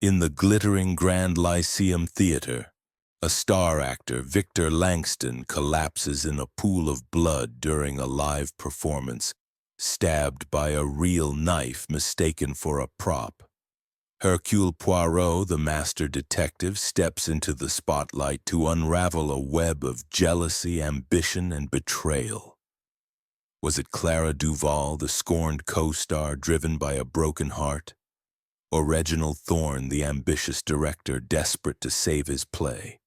In the glittering Grand Lyceum Theater, a star actor, Victor Langston, collapses in a pool of blood during a live performance, stabbed by a real knife mistaken for a prop. Hercule Poirot, the master detective, steps into the spotlight to unravel a web of jealousy, ambition, and betrayal. Was it Clara Duval, the scorned co-star driven by a broken heart? Or Reginald Thorne, the ambitious director desperate to save his play?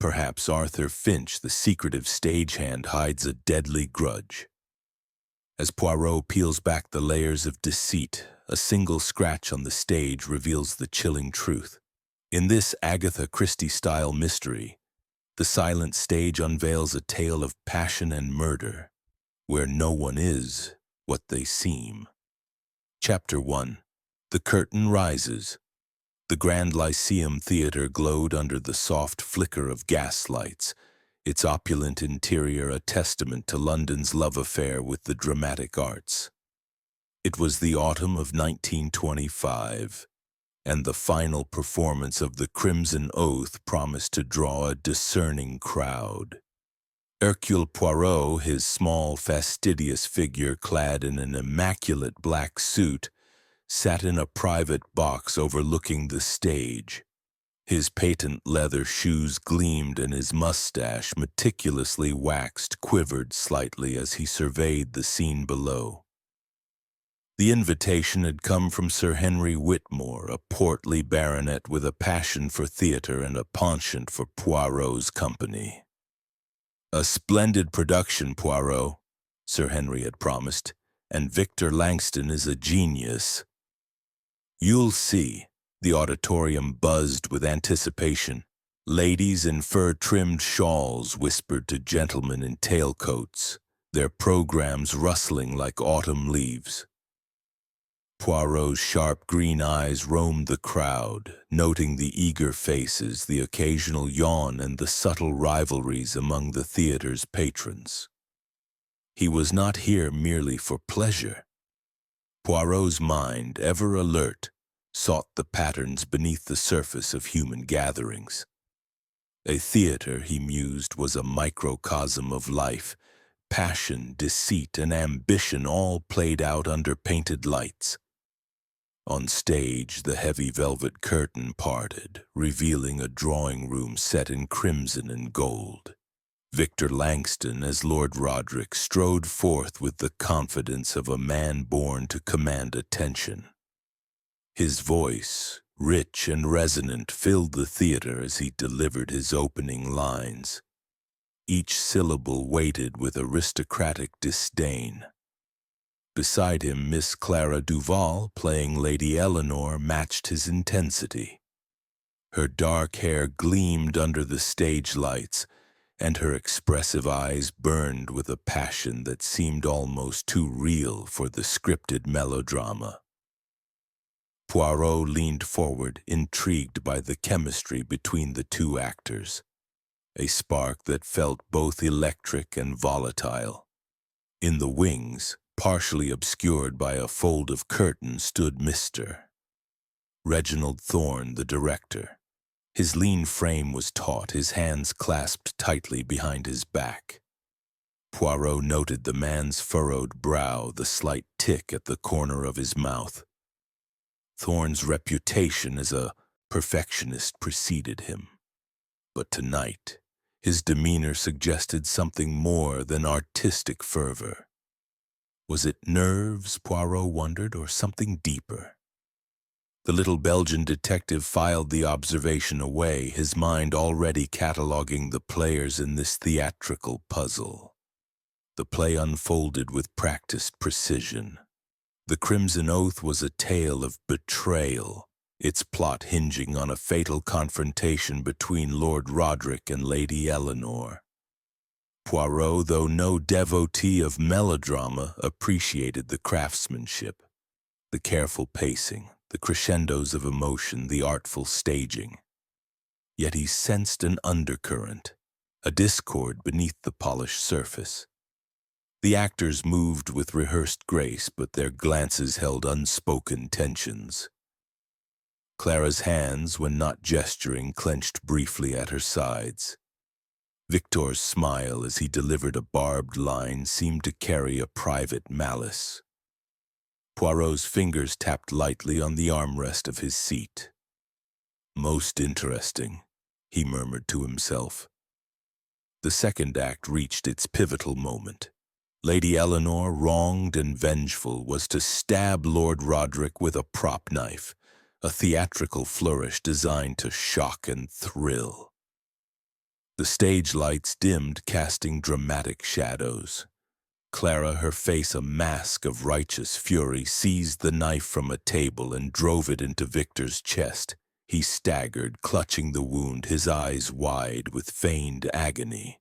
Perhaps Arthur Finch, the secretive stagehand, hides a deadly grudge. As Poirot peels back the layers of deceit, a single scratch on the stage reveals the chilling truth. In this Agatha Christie-style mystery, the silent stage unveils a tale of passion and murder, where no one is what they seem. Chapter 1. The curtain rises. The Grand Lyceum Theatre glowed under the soft flicker of gaslights, its opulent interior a testament to London's love affair with the dramatic arts. It was the autumn of 1925, and the final performance of The Crimson Oath promised to draw a discerning crowd. Hercule Poirot, his small, fastidious figure clad in an immaculate black suit, sat in a private box overlooking the stage. His patent leather shoes gleamed and his mustache, meticulously waxed, quivered slightly as he surveyed the scene below. The invitation had come from Sir Henry Whitmore, a portly baronet with a passion for theatre and a penchant for Poirot's company. "A splendid production, Poirot," Sir Henry had promised, "and Victor Langston is a genius." "You'll see." The auditorium buzzed with anticipation. Ladies in fur-trimmed shawls whispered to gentlemen in tailcoats, their programs rustling like autumn leaves. Poirot's sharp green eyes roamed the crowd, noting the eager faces, the occasional yawn, and the subtle rivalries among the theater's patrons. He was not here merely for pleasure. Poirot's mind, ever alert, sought the patterns beneath the surface of human gatherings. A theater, he mused, was a microcosm of life. Passion, deceit, and ambition all played out under painted lights. On stage, the heavy velvet curtain parted, revealing a drawing room set in crimson and gold. Victor Langston, as Lord Roderick, strode forth with the confidence of a man born to command attention. His voice, rich and resonant, filled the theater as he delivered his opening lines. Each syllable weighted with aristocratic disdain. Beside him, Miss Clara Duval, playing Lady Eleanor, matched his intensity. Her dark hair gleamed under the stage lights, and her expressive eyes burned with a passion that seemed almost too real for the scripted melodrama. Poirot leaned forward, intrigued by the chemistry between the two actors, a spark that felt both electric and volatile. In the wings, partially obscured by a fold of curtain, stood Mr. Reginald Thorne, the director. His lean frame was taut, his hands clasped tightly behind his back. Poirot noted the man's furrowed brow, the slight tic at the corner of his mouth. Thorne's reputation as a perfectionist preceded him. But tonight, his demeanor suggested something more than artistic fervor. Was it nerves, Poirot wondered, or something deeper? The little Belgian detective filed the observation away, his mind already cataloging the players in this theatrical puzzle. The play unfolded with practiced precision. The Crimson Oath was a tale of betrayal, its plot hinging on a fatal confrontation between Lord Roderick and Lady Eleanor. Poirot, though no devotee of melodrama, appreciated the craftsmanship, the careful pacing, the crescendos of emotion, the artful staging. Yet he sensed an undercurrent, a discord beneath the polished surface. The actors moved with rehearsed grace, but their glances held unspoken tensions. Clara's hands, when not gesturing, clenched briefly at her sides. Victor's smile as he delivered a barbed line seemed to carry a private malice. Poirot's fingers tapped lightly on the armrest of his seat. "Most interesting," he murmured to himself. The second act reached its pivotal moment. Lady Eleanor, wronged and vengeful, was to stab Lord Roderick with a prop knife, a theatrical flourish designed to shock and thrill. The stage lights dimmed, casting dramatic shadows. Clara, her face a mask of righteous fury, seized the knife from a table and drove it into Victor's chest. He staggered, clutching the wound, his eyes wide with feigned agony.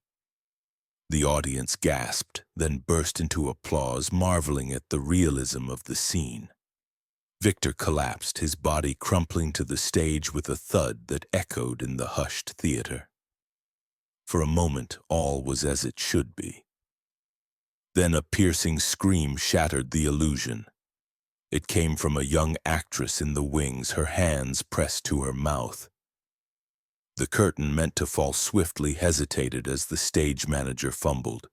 The audience gasped, then burst into applause, marveling at the realism of the scene. Victor collapsed, his body crumpling to the stage with a thud that echoed in the hushed theater. For a moment, all was as it should be. Then a piercing scream shattered the illusion. It came from a young actress in the wings, her hands pressed to her mouth. The curtain, meant to fall swiftly, hesitated as the stage manager fumbled.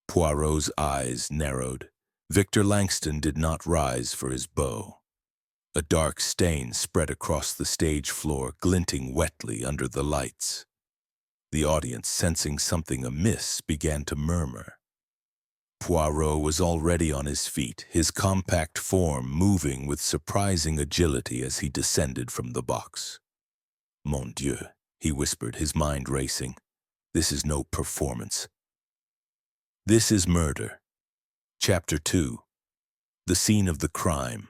Poirot's eyes narrowed. Victor Langston did not rise for his bow. A dark stain spread across the stage floor, glinting wetly under the lights. The audience, sensing something amiss, began to murmur. Poirot was already on his feet, his compact form moving with surprising agility as he descended from the box. "Mon Dieu," he whispered, his mind racing. "This is no performance. This is murder." Chapter 2. The scene of the crime.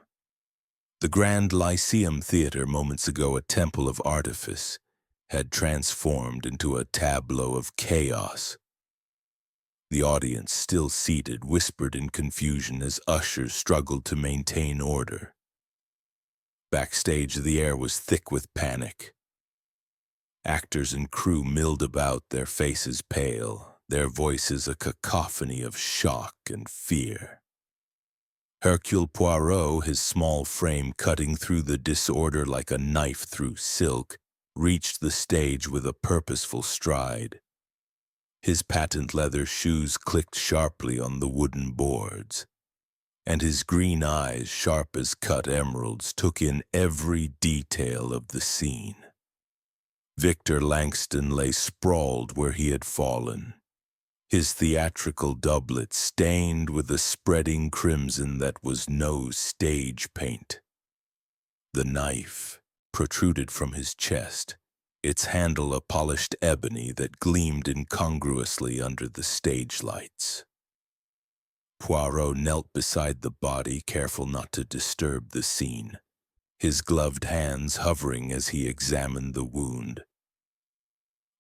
The Grand Lyceum Theatre, moments ago a temple of artifice, had transformed into a tableau of chaos. The audience, still seated, whispered in confusion as ushers struggled to maintain order. Backstage, the air was thick with panic. Actors and crew milled about, their faces pale, their voices a cacophony of shock and fear. Hercule Poirot, his small frame cutting through the disorder like a knife through silk, reached the stage with a purposeful stride. His patent leather shoes clicked sharply on the wooden boards, and his green eyes, sharp as cut emeralds, took in every detail of the scene. Victor Langston lay sprawled where he had fallen, his theatrical doublet stained with a spreading crimson that was no stage paint. The knife protruded from his chest, its handle a polished ebony that gleamed incongruously under the stage lights. Poirot knelt beside the body, careful not to disturb the scene, his gloved hands hovering as he examined the wound.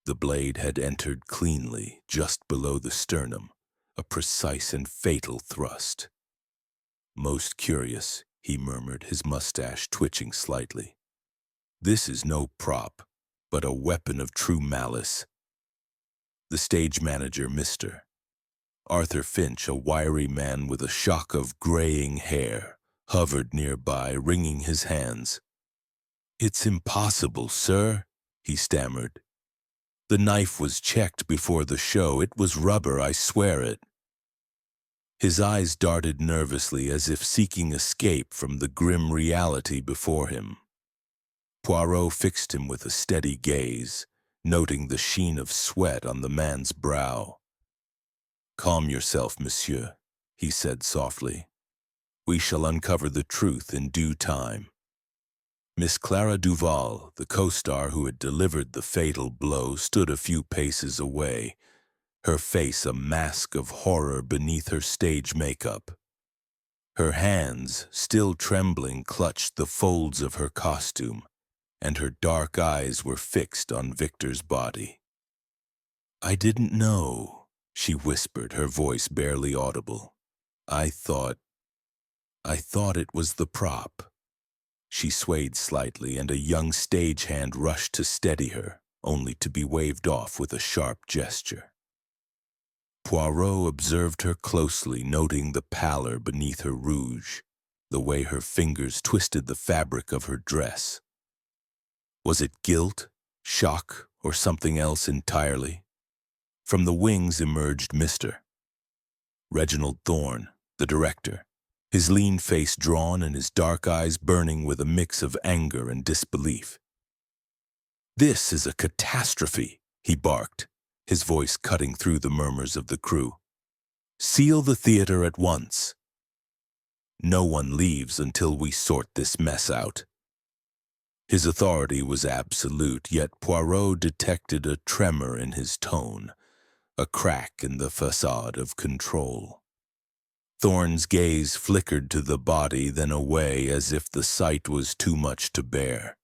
The blade had entered cleanly, just below the sternum, a precise and fatal thrust. "Most curious," he murmured, his mustache twitching slightly. "This is no prop, but a weapon of true malice." The stage manager, Mr. Arthur Finch, a wiry man with a shock of graying hair, hovered nearby, wringing his hands. "It's impossible, sir," he stammered. "The knife was checked before the show. It was rubber, I swear it." His eyes darted nervously as if seeking escape from the grim reality before him. Poirot fixed him with a steady gaze, noting the sheen of sweat on the man's brow. "Calm yourself, monsieur," he said softly. "We shall uncover the truth in due time." Miss Clara Duval, the co-star who had delivered the fatal blow, stood a few paces away, her face a mask of horror beneath her stage makeup. Her hands, still trembling, clutched the folds of her costume, and her dark eyes were fixed on Victor's body. "I didn't know," she whispered, her voice barely audible. I thought it was the prop." She swayed slightly, and a young stagehand rushed to steady her, only to be waved off with a sharp gesture. Poirot observed her closely, noting the pallor beneath her rouge, the way her fingers twisted the fabric of her dress. Was it guilt, shock, or something else entirely? From the wings emerged Mr. Reginald Thorne, the director, his lean face drawn and his dark eyes burning with a mix of anger and disbelief. "This is a catastrophe," he barked, his voice cutting through the murmurs of the crew. "Seal the theater at once. No one leaves until we sort this mess out." His authority was absolute, yet Poirot detected a tremor in his tone, a crack in the facade of control. Thorne's gaze flickered to the body, then away as if the sight was too much to bear.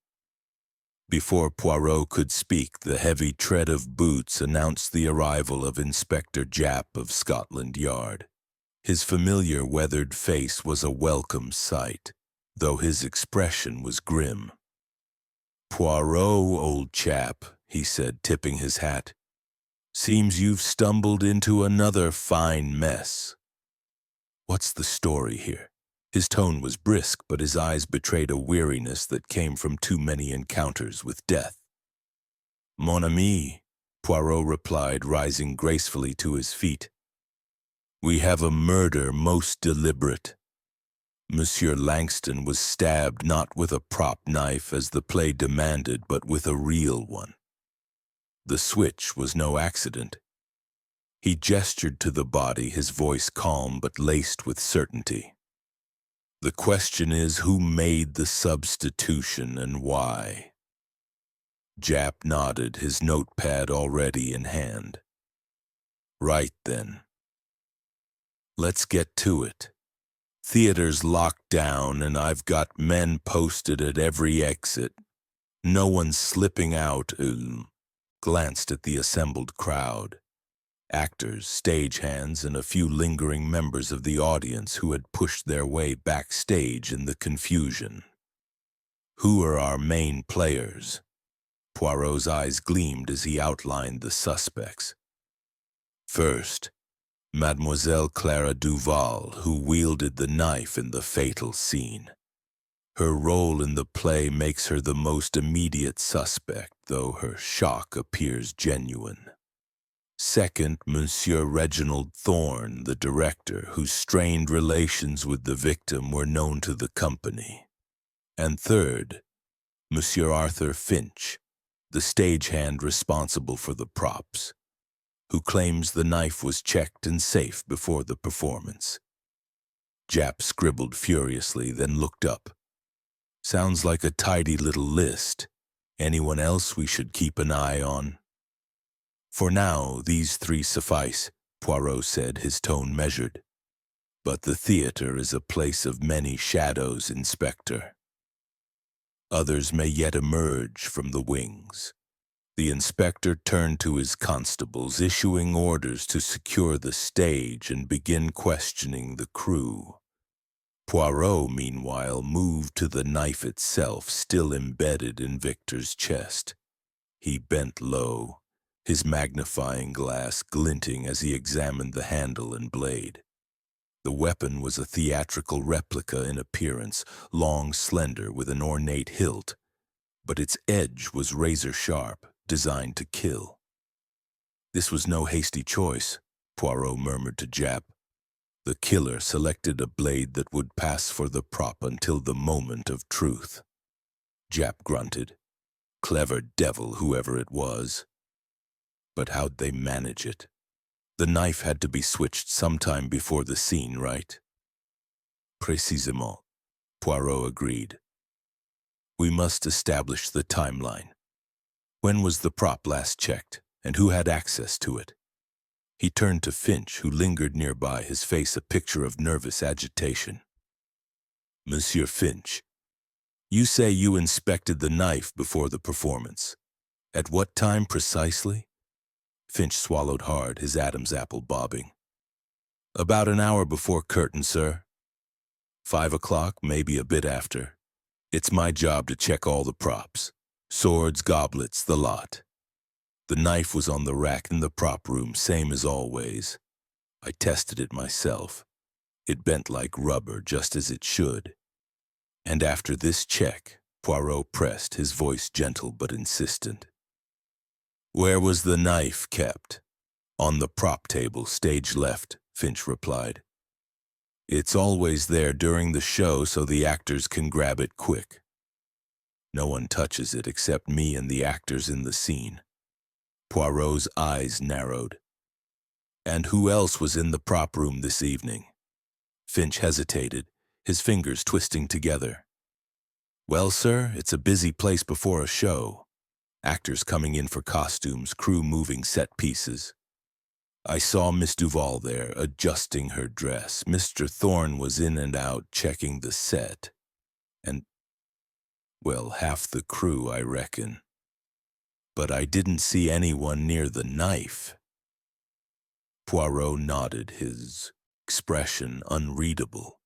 Before Poirot could speak, the heavy tread of boots announced the arrival of Inspector Japp of Scotland Yard. His familiar weathered face was a welcome sight, though his expression was grim. "Poirot, old chap," he said, tipping his hat. "Seems you've stumbled into another fine mess." "What's the story here?" His tone was brisk, but his eyes betrayed a weariness that came from too many encounters with death. "Mon ami," Poirot replied, rising gracefully to his feet. "We have a murder most deliberate. Monsieur Langston was stabbed not with a prop knife as the play demanded, but with a real one. The switch was no accident." He gestured to the body, his voice calm but laced with certainty. "The question is, who made the substitution and why?" Japp nodded, his notepad already in hand. "Right then. Let's get to it. Theater's locked down and I've got men posted at every exit. No one's slipping out." Glanced at the assembled crowd. Actors, stagehands, and a few lingering members of the audience who had pushed their way backstage in the confusion. "Who are our main players?" Poirot's eyes gleamed as he outlined the suspects. "First, Mademoiselle Clara Duval, who wielded the knife in the fatal scene. Her role in the play makes her the most immediate suspect, though her shock appears genuine. Second, Monsieur Reginald Thorne, the director, whose strained relations with the victim were known to the company. And third, Monsieur Arthur Finch, the stagehand responsible for the props, who claims the knife was checked and safe before the performance." Japp scribbled furiously, then looked up. "Sounds like a tidy little list. Anyone else we should keep an eye on?" "For now, these three suffice," Poirot said, his tone measured. "But the theater is a place of many shadows, Inspector. Others may yet emerge from the wings." The inspector turned to his constables, issuing orders to secure the stage and begin questioning the crew. Poirot, meanwhile, moved to the knife itself, still embedded in Victor's chest. He bent low, his magnifying glass glinting as he examined the handle and blade. The weapon was a theatrical replica in appearance, long, slender, with an ornate hilt, but its edge was razor-sharp, designed to kill. "This was no hasty choice," Poirot murmured to Japp. "The killer selected a blade that would pass for the prop until the moment of truth." Japp grunted. "Clever devil, whoever it was. But how'd they manage it? The knife had to be switched sometime before the scene, right?" "Précisément," Poirot agreed. "We must establish the timeline. When was the prop last checked, and who had access to it?" He turned to Finch, who lingered nearby, his face a picture of nervous agitation. "Monsieur Finch, you say you inspected the knife before the performance. At what time precisely?" Finch swallowed hard, his Adam's apple bobbing. "About an hour before curtain, sir. 5 o'clock, maybe a bit after. It's my job to check all the props. Swords, goblets, the lot. The knife was on the rack in the prop room, same as always. I tested it myself. It bent like rubber, just as it should. And after this check," Poirot pressed, his voice gentle but insistent. Where was the knife kept? On the prop table, stage left, Finch replied. It's always there during the show so the actors can grab it quick. No one touches it except me and the actors in the scene. Poirot's eyes narrowed. And who else was in the prop room this evening? Finch hesitated, his fingers twisting together. Well, sir, it's a busy place before a show. Actors coming in for costumes, crew moving set pieces. I saw Miss Duval there, adjusting her dress. Mr. Thorne was in and out, checking the set. And, well, half the crew, I reckon. But I didn't see anyone near the knife. Poirot nodded, his expression unreadable.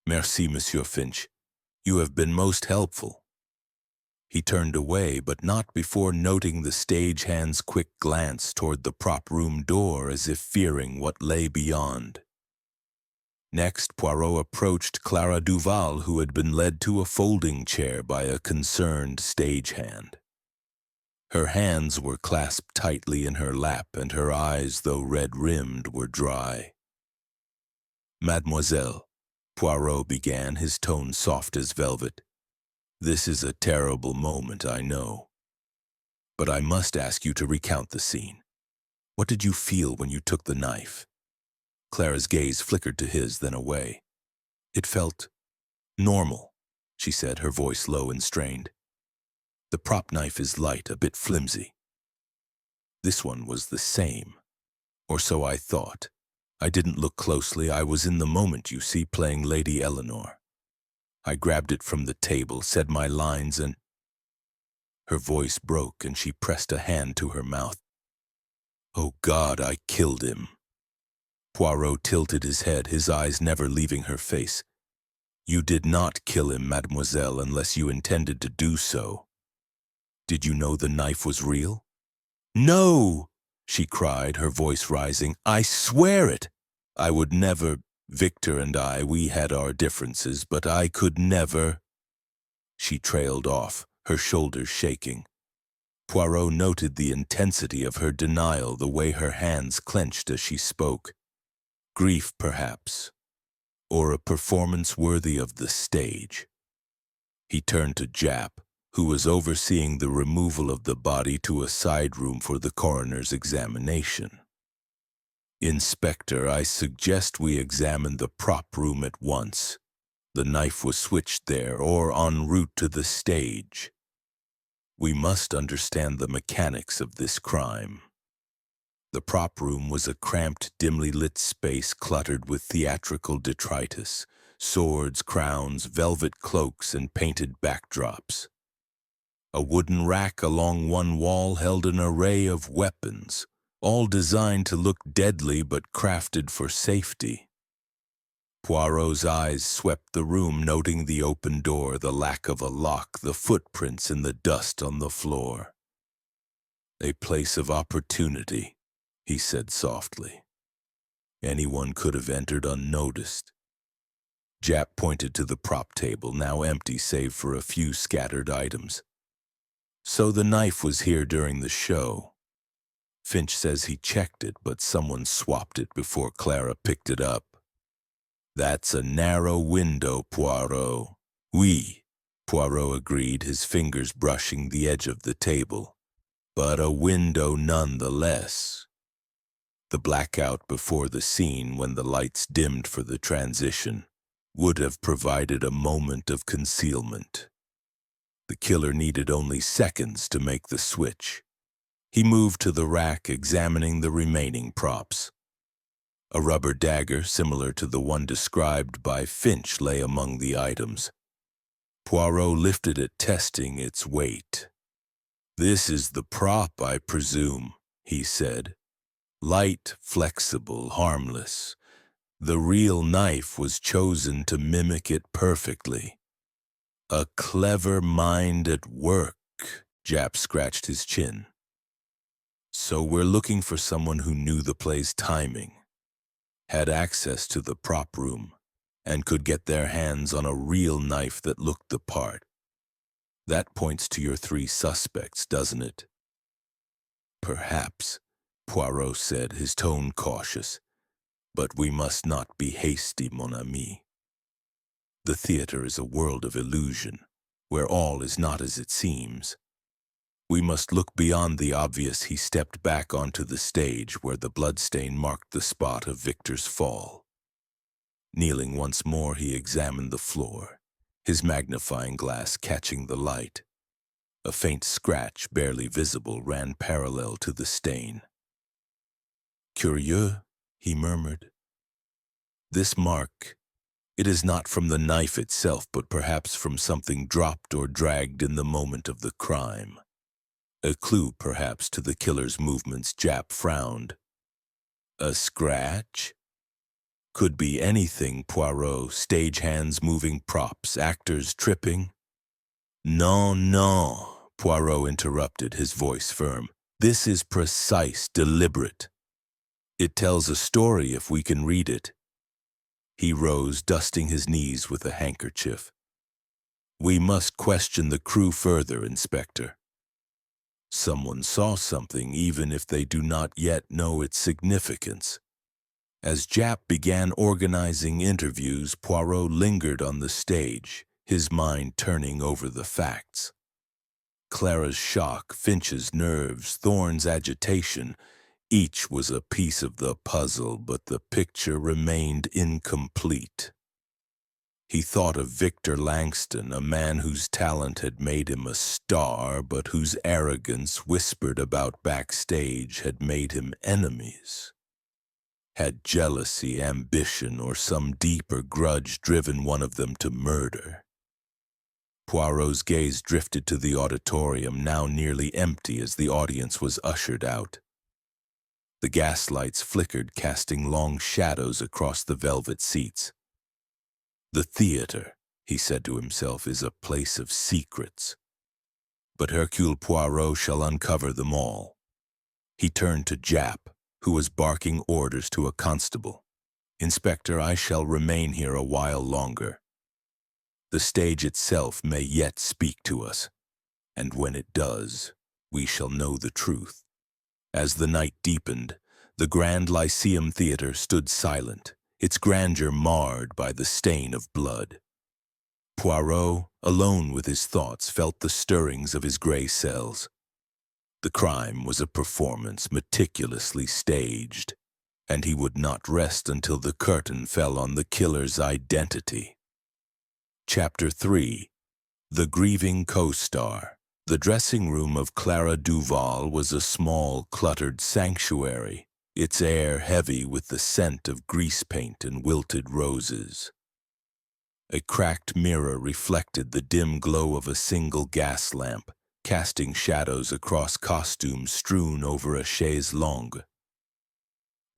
Merci, Monsieur Finch. You have been most helpful. He turned away, but not before noting the stagehand's quick glance toward the prop room door as if fearing what lay beyond. Next, Poirot approached Clara Duval, who had been led to a folding chair by a concerned stagehand. Her hands were clasped tightly in her lap, and her eyes, though red-rimmed, were dry. Mademoiselle, Poirot began, his tone soft as velvet. This is a terrible moment, I know. But I must ask you to recount the scene. What did you feel when you took the knife? Clara's gaze flickered to his, then away. It felt normal, she said, her voice low and strained. The prop knife is light, a bit flimsy. This one was the same, or so I thought. I didn't look closely. I was in the moment, you see, playing Lady Eleanor. I grabbed it from the table, said my lines, and... Her voice broke, and she pressed a hand to her mouth. Oh, God, I killed him. Poirot tilted his head, his eyes never leaving her face. You did not kill him, mademoiselle, unless you intended to do so. Did you know the knife was real? No, she cried, her voice rising. I swear it. I would never... Victor and I, we had our differences, but I could never... She trailed off, her shoulders shaking. Poirot noted the intensity of her denial, the way her hands clenched as she spoke. Grief, perhaps, or a performance worthy of the stage. He turned to Jap, who was overseeing the removal of the body to a side room for the coroner's examination. Inspector, I suggest we examine the prop room at once. The knife was switched there or en route to the stage. We must understand the mechanics of this crime. The prop room was a cramped, dimly lit space cluttered with theatrical detritus, swords, crowns, velvet cloaks, and painted backdrops. A wooden rack along one wall held an array of weapons, all designed to look deadly but crafted for safety. Poirot's eyes swept the room, noting the open door, the lack of a lock, the footprints in the dust on the floor. A place of opportunity, he said softly. Anyone could have entered unnoticed. Jap pointed to the prop table, now empty save for a few scattered items. So the knife was here during the show. Finch says he checked it, but someone swapped it before Clara picked it up. That's a narrow window, Poirot. Oui, Poirot agreed, his fingers brushing the edge of the table. But a window nonetheless. The blackout before the scene, when the lights dimmed for the transition, would have provided a moment of concealment. The killer needed only seconds to make the switch. He moved to the rack, examining the remaining props. A rubber dagger, similar to the one described by Finch, lay among the items. Poirot lifted it, testing its weight. This is the prop, I presume, he said. Light, flexible, harmless. The real knife was chosen to mimic it perfectly. A clever mind at work, Jap scratched his chin. So we're looking for someone who knew the play's timing, had access to the prop room, and could get their hands on a real knife that looked the part. That points to your three suspects, doesn't it? Perhaps, Poirot said, his tone cautious. But we must not be hasty, mon ami. The theater is a world of illusion, where all is not as it seems. We must look beyond the obvious. He stepped back onto the stage where the bloodstain marked the spot of Victor's fall. Kneeling once more, he examined the floor, his magnifying glass catching the light. A faint scratch, barely visible, ran parallel to the stain. Curieux, he murmured. This mark, it is not from the knife itself, but perhaps from something dropped or dragged in the moment of the crime. A clue, perhaps, to the killer's movements. Jap frowned. A scratch? Could be anything, Poirot. Stagehands moving props, actors tripping. Non, non, Poirot interrupted, his voice firm. This is precise, deliberate. It tells a story if we can read it. He rose, dusting his knees with a handkerchief. We must question the crew further, Inspector. Someone saw something, even if they do not yet know its significance. As Jap began organizing interviews, Poirot lingered on the stage, his mind turning over the facts. Clara's shock, Finch's nerves, Thorne's agitation, each was a piece of the puzzle, but the picture remained incomplete. He thought of Victor Langston, a man whose talent had made him a star, but whose arrogance, whispered about backstage, had made him enemies. Had jealousy, ambition, or some deeper grudge driven one of them to murder? Poirot's gaze drifted to the auditorium, now nearly empty as the audience was ushered out. The gaslights flickered, casting long shadows across the velvet seats. The theater, he said to himself, is a place of secrets. But Hercule Poirot shall uncover them all. He turned to Jap, who was barking orders to a constable. Inspector, I shall remain here a while longer. The stage itself may yet speak to us, and when it does, we shall know the truth. As the night deepened, the Grand Lyceum Theater stood silent, its grandeur marred by the stain of blood. Poirot, alone with his thoughts, felt the stirrings of his gray cells. The crime was a performance meticulously staged, and he would not rest until the curtain fell on the killer's identity. Chapter 3. The Grieving Co-Star. The dressing room of Clara Duval was a small, cluttered sanctuary, its air heavy with the scent of grease paint and wilted roses. A cracked mirror reflected the dim glow of a single gas lamp, casting shadows across costumes strewn over a chaise longue.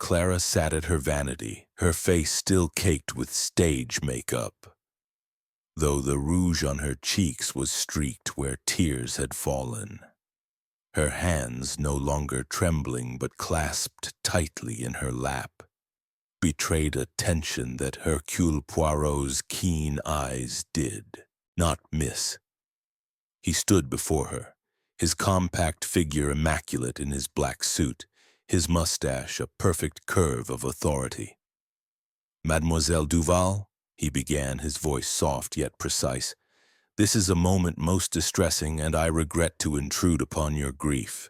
Clara sat at her vanity, her face still caked with stage makeup, though the rouge on her cheeks was streaked where tears had fallen. Her hands, no longer trembling but clasped tightly in her lap, betrayed a tension that Hercule Poirot's keen eyes did not miss. He stood before her, his compact figure immaculate in his black suit, his mustache a perfect curve of authority. Mademoiselle Duval, he began, his voice soft yet precise, this is a moment most distressing, and I regret to intrude upon your grief.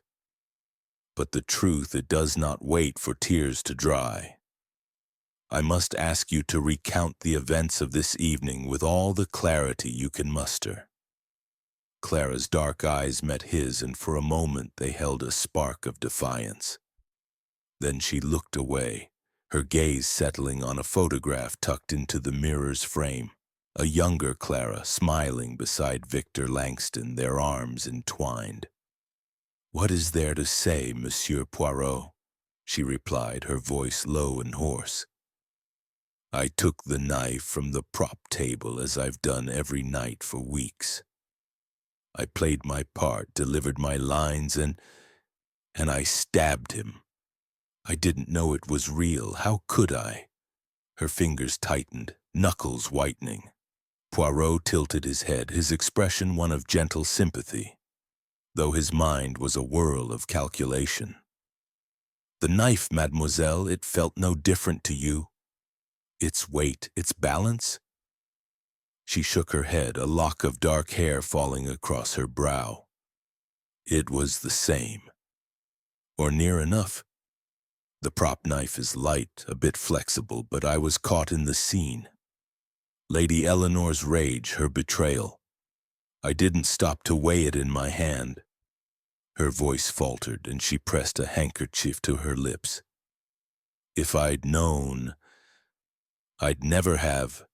But the truth, it does not wait for tears to dry. I must ask you to recount the events of this evening with all the clarity you can muster. Clara's dark eyes met his, and for a moment they held a spark of defiance. Then she looked away, her gaze settling on a photograph tucked into the mirror's frame. A younger Clara smiling beside Victor Langston, their arms entwined. What is there to say, Monsieur Poirot? She replied, her voice low and hoarse. I took the knife from the prop table as I've done every night for weeks. I played my part, delivered my lines, and I stabbed him. I didn't know it was real. How could I? Her fingers tightened, knuckles whitening. Poirot tilted his head, his expression one of gentle sympathy, though his mind was a whirl of calculation. The knife, mademoiselle, it felt no different to you. Its weight, its balance? She shook her head, a lock of dark hair falling across her brow. It was the same. Or near enough. The prop knife is light, a bit flexible, but I was caught in the scene. Lady Eleanor's rage, her betrayal. I didn't stop to weigh it in my hand. Her voice faltered, and she pressed a handkerchief to her lips. If I'd known, I'd never have.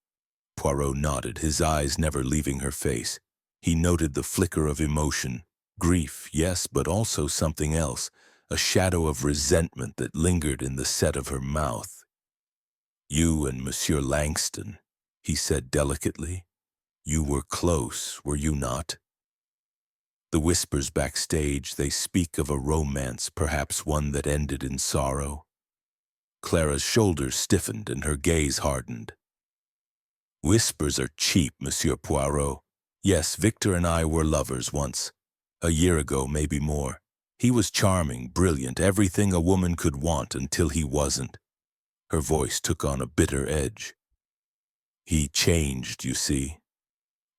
Poirot nodded, his eyes never leaving her face. He noted the flicker of emotion, grief, yes, but also something else, a shadow of resentment that lingered in the set of her mouth. You and Monsieur Langston, he said delicately. You were close, were you not? The whispers backstage, they speak of a romance, perhaps one that ended in sorrow. Clara's shoulders stiffened and her gaze hardened. Whispers are cheap, Monsieur Poirot. Yes, Victor and I were lovers once. A year ago, maybe more. He was charming, brilliant, everything a woman could want until he wasn't. Her voice took on a bitter edge. He changed, you see.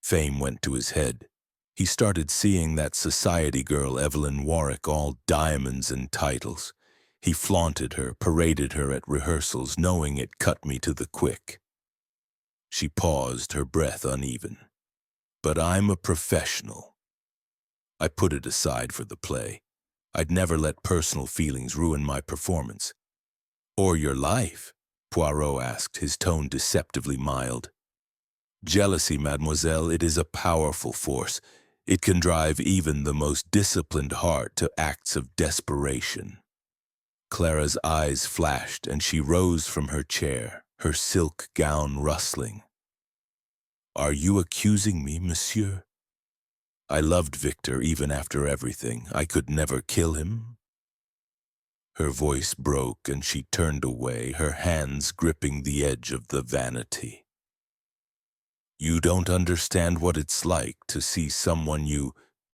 Fame went to his head. He started seeing that society girl, Evelyn Warwick, all diamonds and titles. He flaunted her, paraded her at rehearsals, knowing it cut me to the quick. She paused, her breath uneven. But I'm a professional. I put it aside for the play. I'd never let personal feelings ruin my performance. Or your life? Poirot asked, his tone deceptively mild. Jealousy, mademoiselle, it is a powerful force. It can drive even the most disciplined heart to acts of desperation. Clara's eyes flashed, and she rose from her chair, her silk gown rustling. Are you accusing me, monsieur? I loved Victor even after everything. I could never kill him. Her voice broke, and she turned away, her hands gripping the edge of the vanity. You don't understand what it's like to see someone you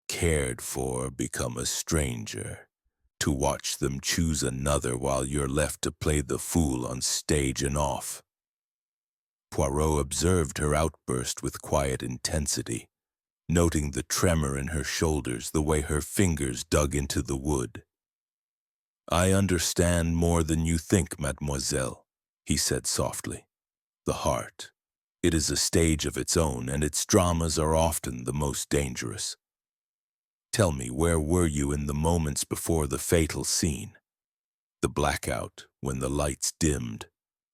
cared for become a stranger, to watch them choose another while you're left to play the fool on stage and off. Poirot observed her outburst with quiet intensity, noting the tremor in her shoulders, the way her fingers dug into the wood. I understand more than you think, mademoiselle, he said softly. The heart. It is a stage of its own, and its dramas are often the most dangerous. Tell me, where were you in the moments before the fatal scene? The blackout, when the lights dimmed.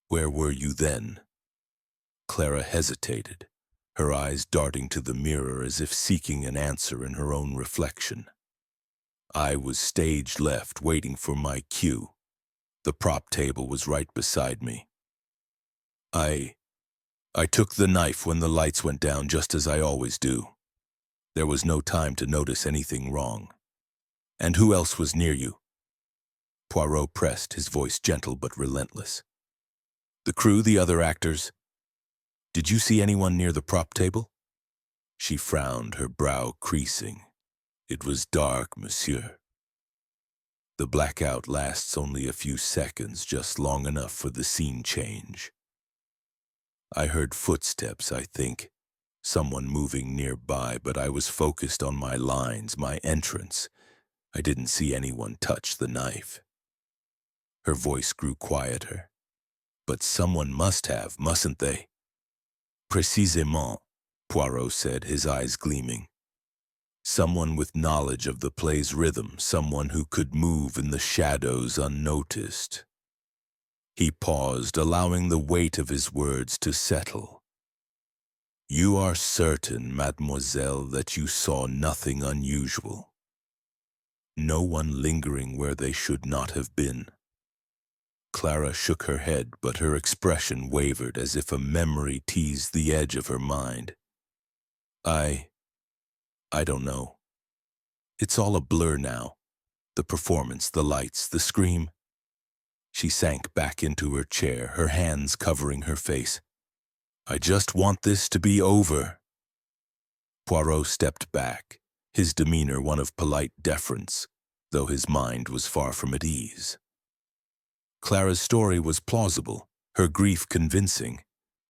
Where were you then? Clara hesitated, her eyes darting to the mirror as if seeking an answer in her own reflection. I was stage left, waiting for my cue. The prop table was right beside me. I took the knife when the lights went down, just as I always do. There was no time to notice anything wrong. And who else was near you? Poirot pressed, his voice gentle but relentless. The crew, the other actors. Did you see anyone near the prop table? She frowned, her brow creasing. It was dark, monsieur. The blackout lasts only a few seconds, just long enough for the scene change. I heard footsteps, I think. Someone moving nearby, but I was focused on my lines, my entrance. I didn't see anyone touch the knife. Her voice grew quieter. But someone must have, mustn't they? Précisément, Poirot said, his eyes gleaming. Someone with knowledge of the play's rhythm, someone who could move in the shadows unnoticed. He paused, allowing the weight of his words to settle. You are certain, mademoiselle, that you saw nothing unusual? No one lingering where they should not have been? Clara shook her head, but her expression wavered as if a memory teased the edge of her mind. I don't know. It's all a blur now. The performance, the lights, the scream. She sank back into her chair, her hands covering her face. I just want this to be over. Poirot stepped back, his demeanor one of polite deference, though his mind was far from at ease. Clara's story was plausible, her grief convincing,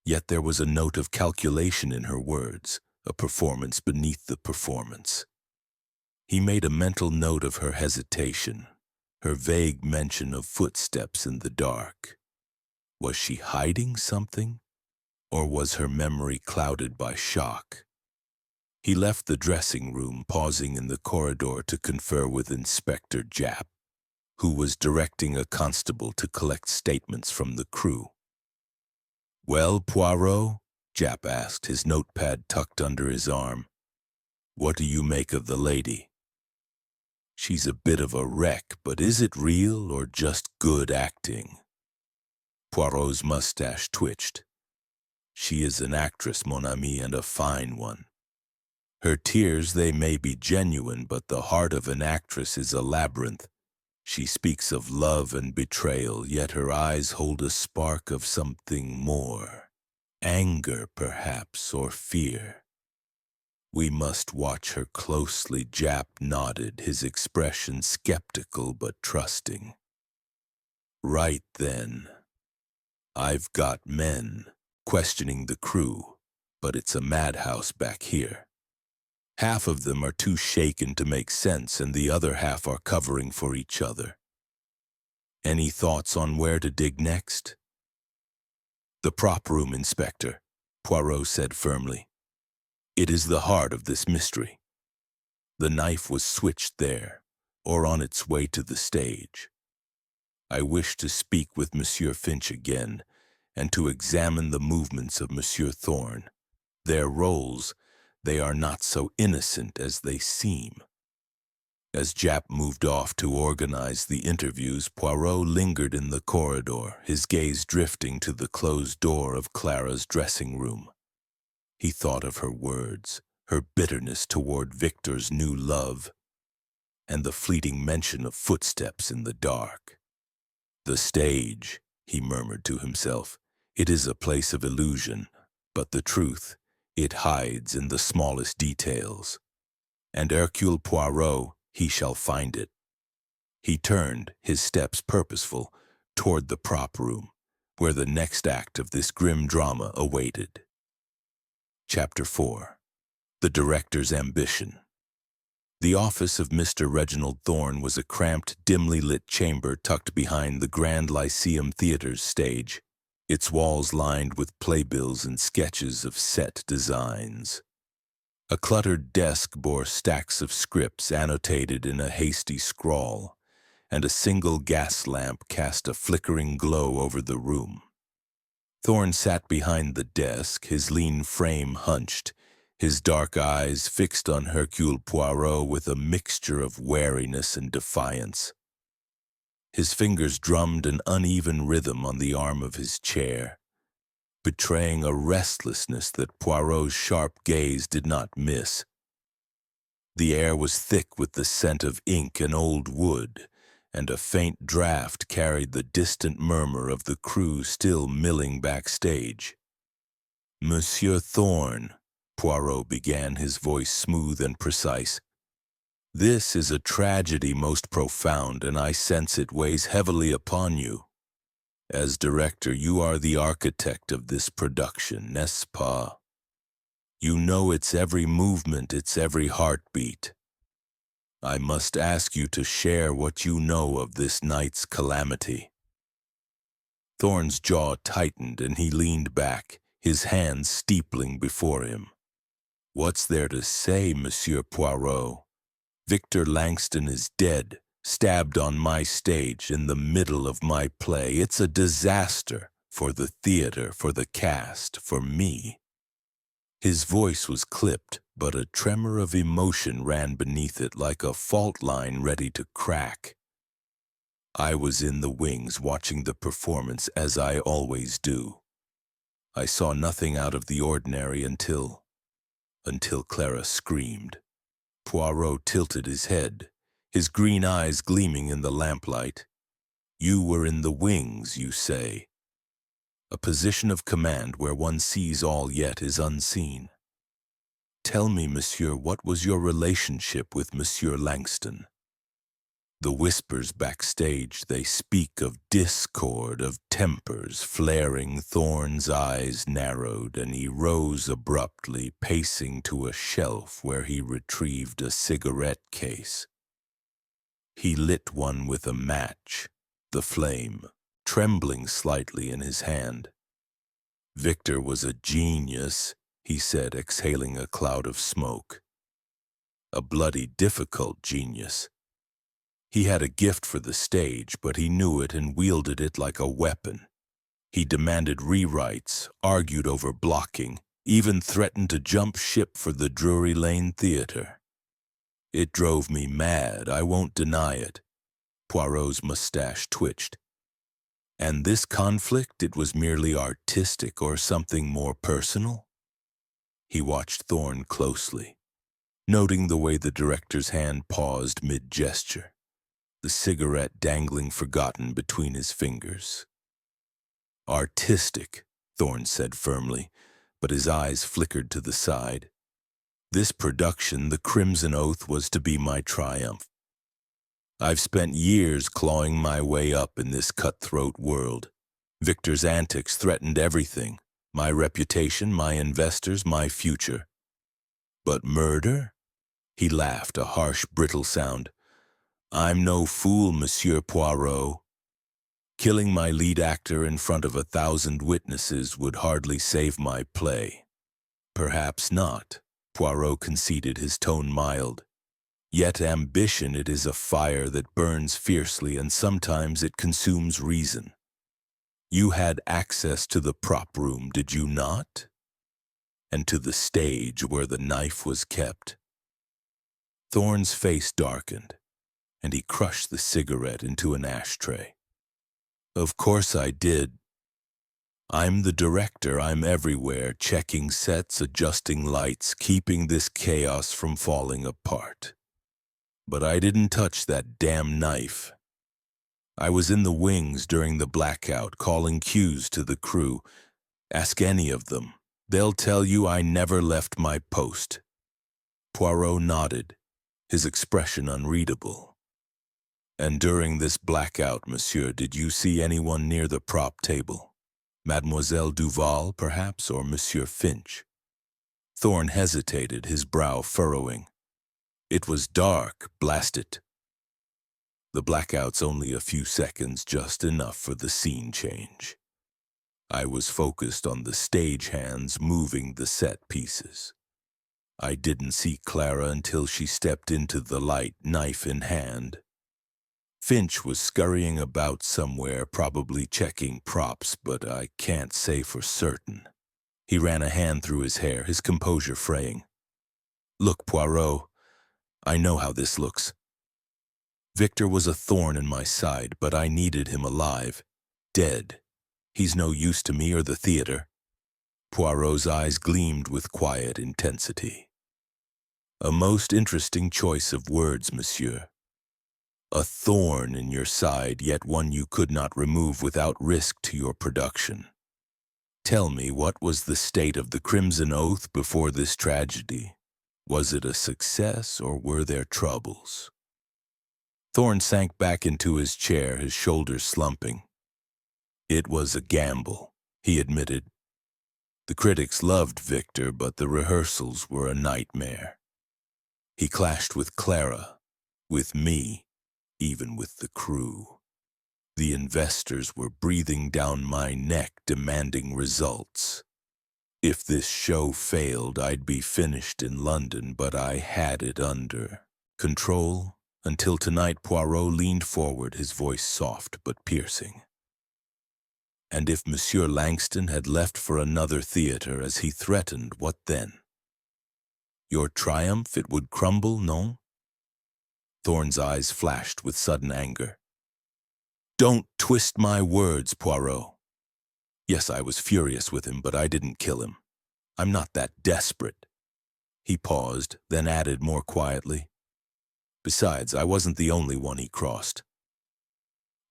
yet there was a note of calculation in her words, a performance beneath the performance. He made a mental note of her hesitation, her vague mention of footsteps in the dark. Was she hiding something, or was her memory clouded by shock? He left the dressing room, pausing in the corridor to confer with Inspector Japp, who was directing a constable to collect statements from the crew. "Well, Poirot?" Japp asked, his notepad tucked under his arm. "What do you make of the lady?" "She's a bit of a wreck, but is it real or just good acting?" Poirot's mustache twitched. "She is an actress, mon ami, and a fine one. Her tears, they may be genuine, but the heart of an actress is a labyrinth. She speaks of love and betrayal, yet her eyes hold a spark of something more. Anger, perhaps, or fear. We must watch her closely." Japp nodded, his expression skeptical but trusting. "Right then. I've got men questioning the crew, but it's a madhouse back here. Half of them are too shaken to make sense, and the other half are covering for each other. Any thoughts on where to dig next?" "The prop room, Inspector," Poirot said firmly. "It is the heart of this mystery. The knife was switched there, or on its way to the stage. I wish to speak with Monsieur Finch again, and to examine the movements of Monsieur Thorn. Their roles, they are not so innocent as they seem." As Japp moved off to organize the interviews, Poirot lingered in the corridor, his gaze drifting to the closed door of Clara's dressing room. He thought of her words, her bitterness toward Victor's new love, and the fleeting mention of footsteps in the dark. "The stage," he murmured to himself. "It is a place of illusion, but the truth, it hides in the smallest details. And Hercule Poirot, he shall find it." He turned, his steps purposeful, toward the prop room, where the next act of this grim drama awaited. Chapter 4. The Director's Ambition. The office of Mr. Reginald Thorn was a cramped, dimly lit chamber tucked behind the Grand Lyceum Theatre's stage, its walls lined with playbills and sketches of set designs. A cluttered desk bore stacks of scripts annotated in a hasty scrawl, and a single gas lamp cast a flickering glow over the room. Thorn sat behind the desk, his lean frame hunched, his dark eyes fixed on Hercule Poirot with a mixture of wariness and defiance. His fingers drummed an uneven rhythm on the arm of his chair, betraying a restlessness that Poirot's sharp gaze did not miss. The air was thick with the scent of ink and old wood, and a faint draft carried the distant murmur of the crew still milling backstage. "Monsieur Thorn," Poirot began, his voice smooth and precise, "this is a tragedy most profound, and I sense it weighs heavily upon you. As director, you are the architect of this production, n'est-ce pas? You know its every movement, its every heartbeat. I must ask you to share what you know of this night's calamity." Thorn's jaw tightened and he leaned back, his hands steepling before him. "What's there to say, Monsieur Poirot? Victor Langston is dead, stabbed on my stage in the middle of my play. It's a disaster for the theater, for the cast, for me." His voice was clipped, but a tremor of emotion ran beneath it like a fault line ready to crack. "I was in the wings watching the performance, as I always do. I saw nothing out of the ordinary until Clara screamed." Poirot tilted his head, his green eyes gleaming in the lamplight. "You were in the wings, you say?" a position of command where one sees all yet is unseen. Tell me, monsieur, what was your relationship with Monsieur Langston? The whispers backstage, they speak of discord, of tempers flaring. Thorne's eyes narrowed, and he rose abruptly, pacing to a shelf where he retrieved a cigarette case. He lit one with a match, the flame trembling slightly in his hand. Victor was a genius, he said, exhaling a cloud of smoke. A bloody difficult genius. He had a gift for the stage, but he knew it and wielded it like a weapon. He demanded rewrites, argued over blocking, even threatened to jump ship for the Drury Lane Theatre. It drove me mad, I won't deny it. Poirot's mustache twitched. And this conflict, it was merely artistic or something more personal? He watched Thorne closely, noting the way the director's hand paused mid-gesture, the cigarette dangling forgotten between his fingers. Artistic, Thorne said firmly, but his eyes flickered to the side. This production, The Crimson Oath, was to be my triumph. I've spent years clawing my way up in this cutthroat world. Victor's antics threatened everything, my reputation, my investors, my future. But murder? He laughed, a harsh, brittle sound. I'm no fool, Monsieur Poirot. Killing my lead actor in front of 1,000 witnesses would hardly save my play. Perhaps not, Poirot conceded, his tone mild. Yet ambition, it is a fire that burns fiercely, and sometimes it consumes reason. You had access to the prop room, did you not? And to the stage where the knife was kept. Thorne's face darkened, and he crushed the cigarette into an ashtray. Of course I did. I'm the director, I'm everywhere, checking sets, adjusting lights, keeping this chaos from falling apart. But I didn't touch that damn knife. I was in the wings during the blackout, calling cues to the crew. Ask any of them. They'll tell you I never left my post. Poirot nodded, his expression unreadable. And during this blackout, monsieur, did you see anyone near the prop table? Mademoiselle Duval, perhaps, or Monsieur Finch? Thorne hesitated, his brow furrowing. It was dark, blast it. The blackout's only a few seconds, just enough for the scene change. I was focused on the stagehands moving the set pieces. I didn't see Clara until she stepped into the light, knife in hand. Finch was scurrying about somewhere, probably checking props, but I can't say for certain. He ran a hand through his hair, his composure fraying. Look, Poirot, I know how this looks. Victor was a thorn in my side, but I needed him alive, dead. He's no use to me or the theater. Poirot's eyes gleamed with quiet intensity. A most interesting choice of words, monsieur. A thorn in your side, yet one you could not remove without risk to your production. Tell me, what was the state of the Crimson Oath before this tragedy? Was it a success, or were there troubles? Thorne sank back into his chair, his shoulders slumping. It was a gamble, he admitted. The critics loved Victor, but the rehearsals were a nightmare. He clashed with Clara, with me, even with the crew. The investors were breathing down my neck, demanding results. If this show failed, I'd be finished in London, but I had it under control until tonight. Poirot leaned forward, his voice soft but piercing. And if Monsieur Langston had left for another theater as he threatened, what then? Your triumph, it would crumble, non? Thorne's eyes flashed with sudden anger. Don't twist my words, Poirot. Yes, I was furious with him, but I didn't kill him. I'm not that desperate. He paused, then added more quietly. Besides, I wasn't the only one he crossed.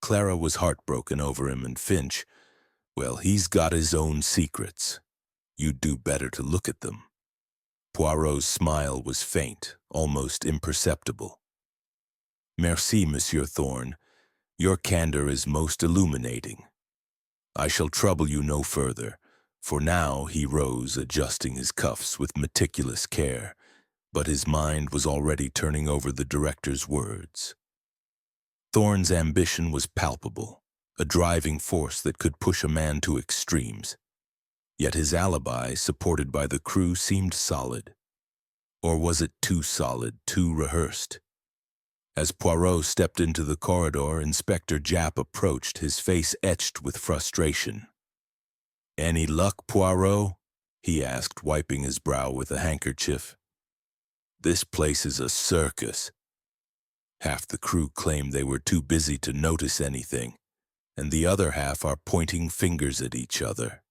Clara was heartbroken over him, and Finch, Well, he's got his own secrets. You'd do better to look at them. Poirot's smile was faint, almost imperceptible. Merci, Monsieur Thorne. Your candor is most illuminating. I shall trouble you no further, for now he rose, adjusting his cuffs with meticulous care, but his mind was already turning over the director's words. Thorne's ambition was palpable, a driving force that could push a man to extremes. Yet his alibi, supported by the crew, seemed solid. Or was it too solid, too rehearsed? As Poirot stepped into the corridor, Inspector Japp approached, his face etched with frustration. "Any luck, Poirot?" he asked, wiping his brow with a handkerchief. "This place is a circus." Half the crew claim they were too busy to notice anything, and the other half are pointing fingers at each other.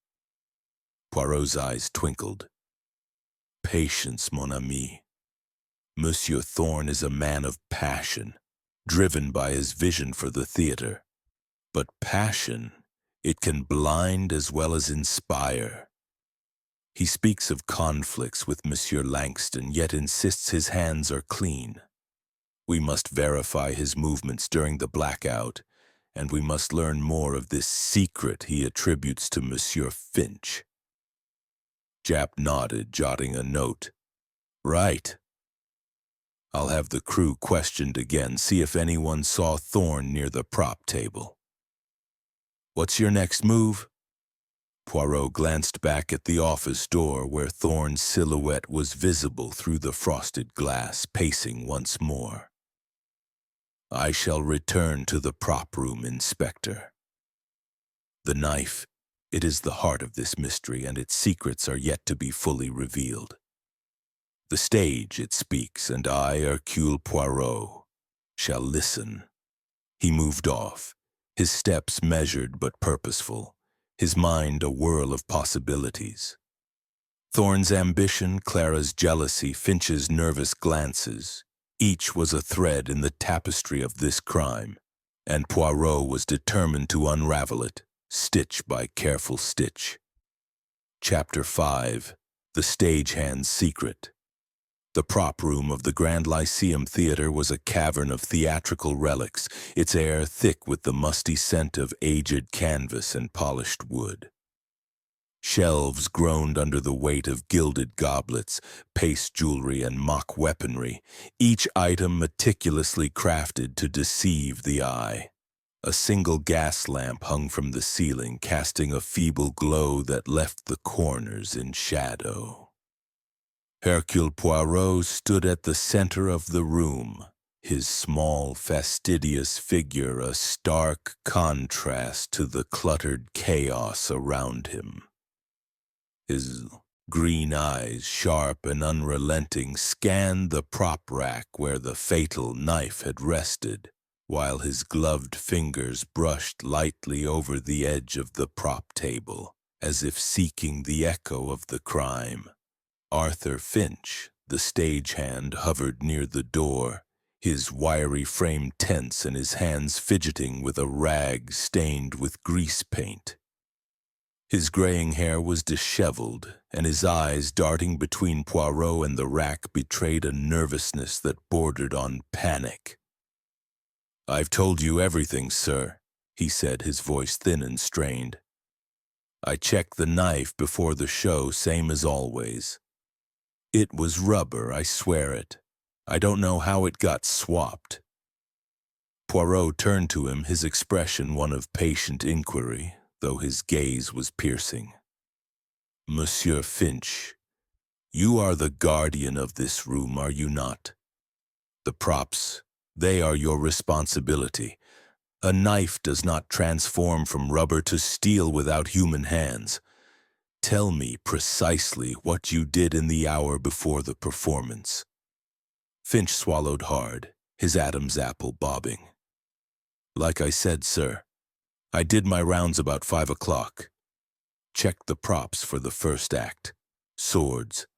Poirot's eyes twinkled. "Patience, mon ami. Monsieur Thorne is a man of passion, driven by his vision for the theater. But passion, it can blind as well as inspire. He speaks of conflicts with Monsieur Langston, yet insists his hands are clean. We must verify his movements during the blackout, and we must learn more of this secret he attributes to Monsieur Finch." Japp nodded, jotting a note. "Right. I'll have the crew questioned again, see if anyone saw Thorne near the prop table. What's your next move?" Poirot glanced back at the office door where Thorne's silhouette was visible through the frosted glass, pacing once more. "I shall return to the prop room, Inspector. The knife, it is the heart of this mystery, and its secrets are yet to be fully revealed. The stage, it speaks, and I, Hercule Poirot, shall listen." He moved off, his steps measured but purposeful, his mind a whirl of possibilities. Thorne's ambition, Clara's jealousy, Finch's nervous glances, each was a thread in the tapestry of this crime, and Poirot was determined to unravel it, stitch by careful stitch. Chapter 5. The Stagehand's Secret. The prop room of the Grand Lyceum Theatre was a cavern of theatrical relics, its air thick with the musty scent of aged canvas and polished wood. Shelves groaned under the weight of gilded goblets, paste jewelry, and mock weaponry, each item meticulously crafted to deceive the eye. A single gas lamp hung from the ceiling, casting a feeble glow that left the corners in shadow. Hercule Poirot stood at the center of the room, his small, fastidious figure a stark contrast to the cluttered chaos around him. His green eyes, sharp and unrelenting, scanned the prop rack where the fatal knife had rested, while his gloved fingers brushed lightly over the edge of the prop table, as if seeking the echo of the crime. Arthur Finch, the stagehand, hovered near the door, his wiry frame tense and his hands fidgeting with a rag stained with grease paint. His graying hair was disheveled, and his eyes, darting between Poirot and the rack, betrayed a nervousness that bordered on panic. "I've told you everything, sir," he said, his voice thin and strained. "I checked the knife before the show, same as always. It was rubber, I swear it. I don't know how it got swapped." Poirot turned to him, his expression one of patient inquiry, though his gaze was piercing. "Monsieur Finch, you are the guardian of this room, are you not? The props, they are your responsibility. A knife does not transform from rubber to steel without human hands. Tell me precisely what you did in the hour before the performance." Finch swallowed hard, his Adam's apple bobbing. "Like I said, sir, I did my rounds about 5 o'clock. Checked the props for the first act, swords,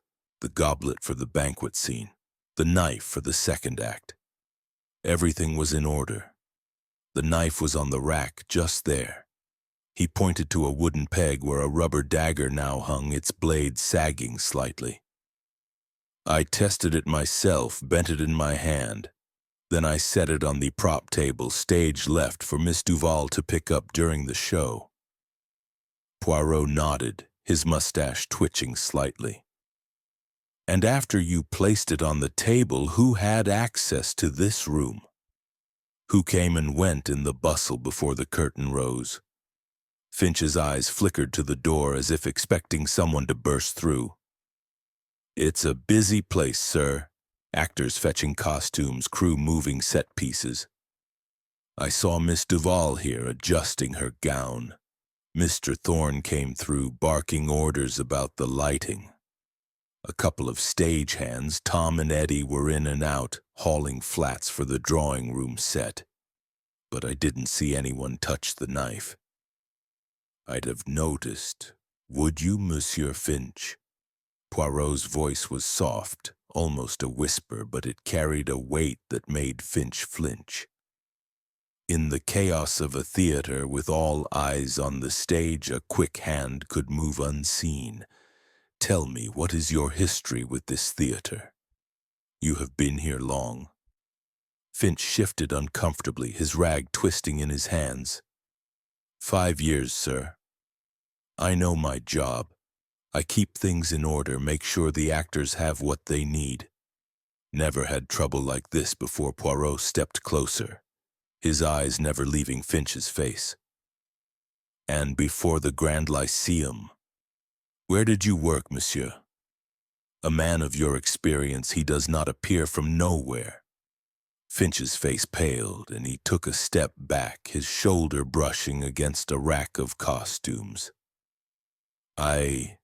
the goblet for the banquet scene, the knife for the second act. Everything was in order. The knife was on the rack just there. He pointed to a wooden peg where a rubber dagger now hung, its blade sagging slightly. I tested it myself, bent it in my hand. Then I set it on the prop table, stage left, for Miss Duval to pick up during the show. Poirot nodded, his mustache twitching slightly. And after you placed it on the table, who had access to this room? Who came and went in the bustle before the curtain rose? Finch's eyes flickered to the door as if expecting someone to burst through. It's a busy place, sir. Actors fetching costumes, crew moving set pieces. I saw Miss Duval here adjusting her gown. Mr. Thorne came through, barking orders about the lighting. A couple of stagehands, Tom and Eddie, were in and out, hauling flats for the drawing room set. But I didn't see anyone touch the knife. I'd have noticed. Would you, Monsieur Finch? Poirot's voice was soft, almost a whisper, but it carried a weight that made Finch flinch. In the chaos of a theater, with all eyes on the stage, a quick hand could move unseen. Tell me, what is your history with this theater? You have been here long. Finch shifted uncomfortably, his rag twisting in his hands. 5 years, sir. I know my job. I keep things in order, make sure the actors have what they need. Never had trouble like this before. Poirot stepped closer, his eyes never leaving Finch's face. And before the Grand Lyceum, where did you work, monsieur? A man of your experience, he does not appear from nowhere. Finch's face paled, and he took a step back, his shoulder brushing against a rack of costumes. I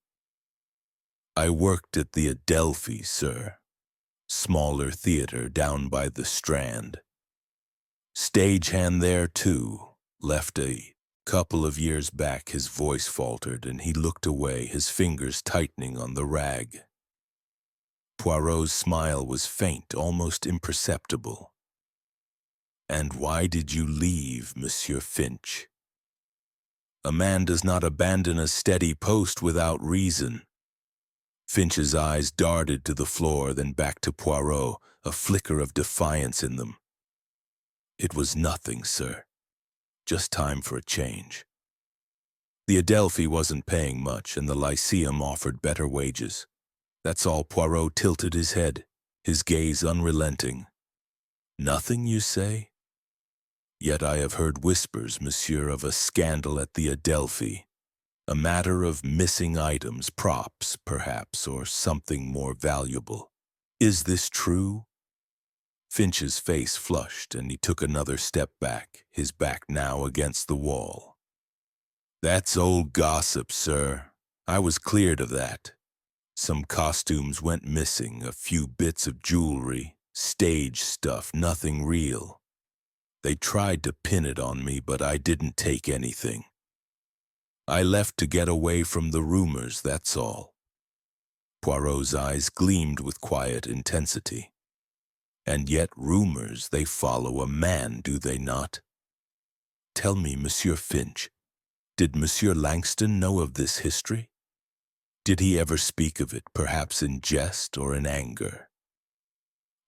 worked at the Adelphi, sir. Smaller theater down by the Strand. Stagehand there, too. Left a couple of years back. His voice faltered, and he looked away, his fingers tightening on the rag. Poirot's smile was faint, almost imperceptible. And why did you leave, Monsieur Finch? A man does not abandon a steady post without reason. Finch's eyes darted to the floor, then back to Poirot, a flicker of defiance in them. It was nothing, sir. Just time for a change. The Adelphi wasn't paying much, and the Lyceum offered better wages. That's all. Poirot tilted his head, his gaze unrelenting. Nothing, you say? Yet I have heard whispers, monsieur, of a scandal at the Adelphi. A matter of missing items, props, perhaps, or something more valuable. Is this true? Finch's face flushed, and he took another step back, his back now against the wall. That's old gossip, sir. I was cleared of that. Some costumes went missing, a few bits of jewelry, stage stuff, nothing real. They tried to pin it on me, but I didn't take anything. I left to get away from the rumors, that's all. Poirot's eyes gleamed with quiet intensity. And yet rumors, they follow a man, do they not? Tell me, Monsieur Finch, did Monsieur Langston know of this history? Did he ever speak of it, perhaps in jest or in anger?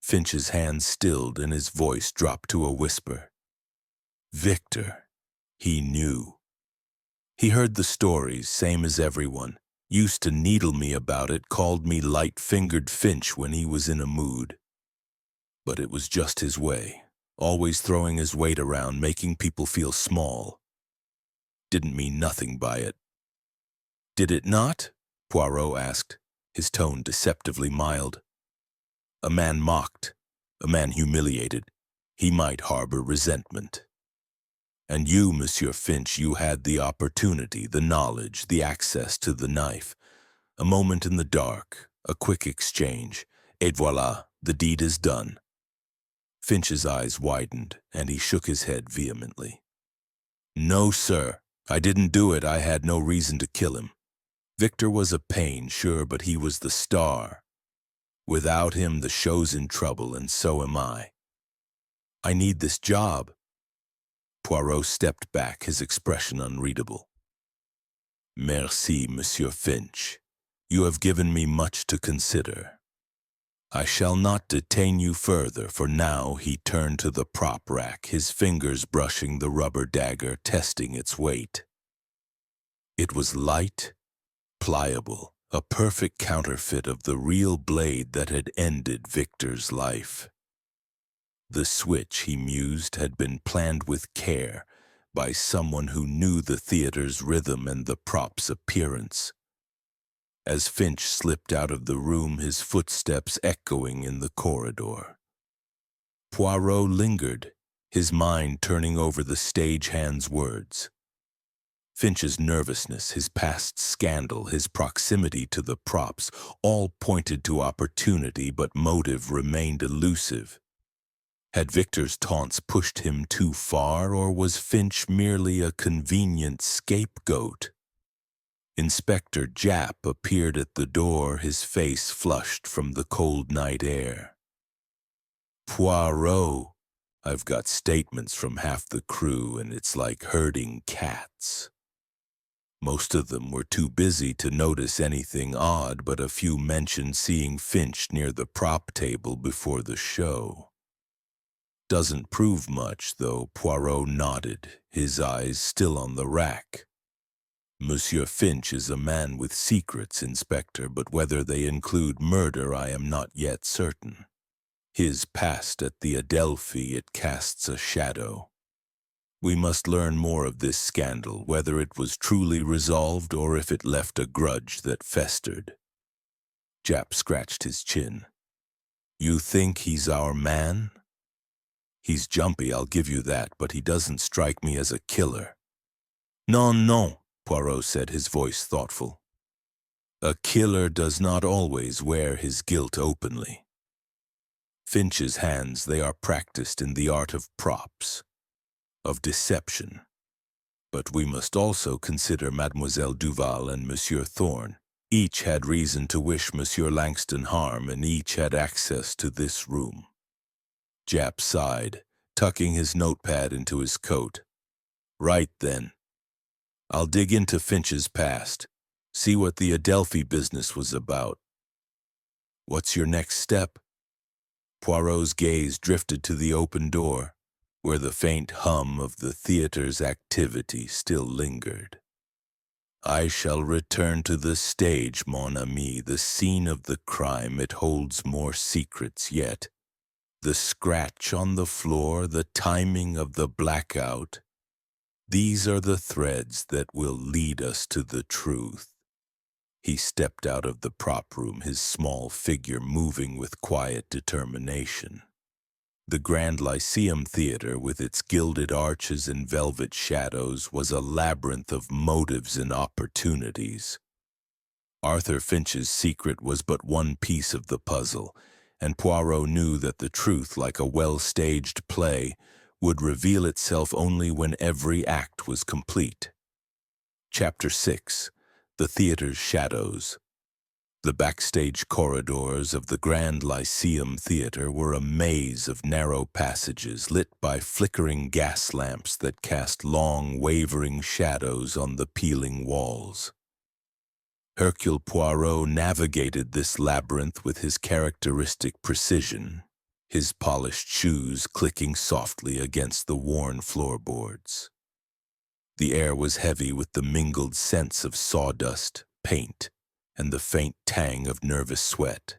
Finch's hand stilled and his voice dropped to a whisper. Victor, he knew. He heard the stories, same as everyone, used to needle me about it, called me light-fingered Finch when he was in a mood. But it was just his way, always throwing his weight around, making people feel small. Didn't mean nothing by it. Did it not? Poirot asked, his tone deceptively mild. A man mocked, a man humiliated. He might harbor resentment. And you, Monsieur Finch, you had the opportunity, the knowledge, the access to the knife. A moment in the dark, a quick exchange, et voilà, the deed is done. Finch's eyes widened, and he shook his head vehemently. No, sir, I didn't do it. I had no reason to kill him. Victor was a pain, sure, but he was the star. Without him, the show's in trouble, and so am I. I need this job. Poirot stepped back, his expression unreadable. Merci, Monsieur Finch. You have given me much to consider. I shall not detain you further, for now he turned to the prop rack, his fingers brushing the rubber dagger, testing its weight. It was light, pliable, a perfect counterfeit of the real blade that had ended Victor's life. The switch, he mused, had been planned with care by someone who knew the theater's rhythm and the prop's appearance. As Finch slipped out of the room, his footsteps echoing in the corridor, Poirot lingered, his mind turning over the stagehand's words. Finch's nervousness, his past scandal, his proximity to the props, all pointed to opportunity, but motive remained elusive. Had Victor's taunts pushed him too far, or was Finch merely a convenient scapegoat? Inspector Japp appeared at the door, his face flushed from the cold night air. Poirot, I've got statements from half the crew, and it's like herding cats. Most of them were too busy to notice anything odd, but a few mentioned seeing Finch near the prop table before the show. Doesn't prove much, though. Poirot nodded, his eyes still on the rack. Monsieur Finch is a man with secrets, Inspector, but whether they include murder I am not yet certain. His past at the Adelphi, it casts a shadow. We must learn more of this scandal, whether it was truly resolved or if it left a grudge that festered. Japp scratched his chin. You think he's our man? He's jumpy, I'll give you that, but he doesn't strike me as a killer. Non, Poirot said, his voice thoughtful. A killer does not always wear his guilt openly. Finch's hands, they are practiced in the art of props, of deception. But we must also consider Mademoiselle Duval and Monsieur Thorne. Each had reason to wish Monsieur Langston harm, and each had access to this room. Japp sighed, tucking his notepad into his coat. Right then. I'll dig into Finch's past, see what the Adelphi business was about. What's your next step? Poirot's gaze drifted to the open door, where the faint hum of the theater's activity still lingered. I shall return to the stage, mon ami, the scene of the crime. It holds more secrets yet. The scratch on the floor, the timing of the blackout. These are the threads that will lead us to the truth. He stepped out of the prop room, his small figure moving with quiet determination. The Grand Lyceum Theater, with its gilded arches and velvet shadows, was a labyrinth of motives and opportunities. Arthur Finch's secret was but one piece of the puzzle, and Poirot knew that the truth, like a well-staged play, would reveal itself only when every act was complete. Chapter 6. The Theater's Shadows. The backstage corridors of the Grand Lyceum Theater were a maze of narrow passages lit by flickering gas lamps that cast long, wavering shadows on the peeling walls. Hercule Poirot navigated this labyrinth with his characteristic precision, his polished shoes clicking softly against the worn floorboards. The air was heavy with the mingled scents of sawdust, paint, and the faint tang of nervous sweat,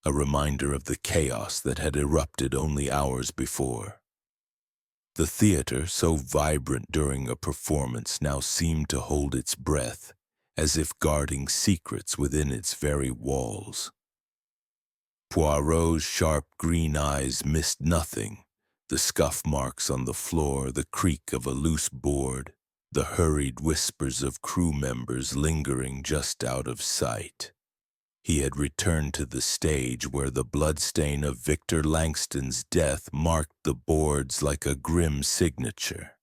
a reminder of the chaos that had erupted only hours before. The theater, so vibrant during a performance, now seemed to hold its breath, as if guarding secrets within its very walls. Poirot's sharp green eyes missed nothing: the scuff marks on the floor, the creak of a loose board, the hurried whispers of crew members lingering just out of sight. He had returned to the stage where the bloodstain of Victor Langston's death marked the boards like a grim signature.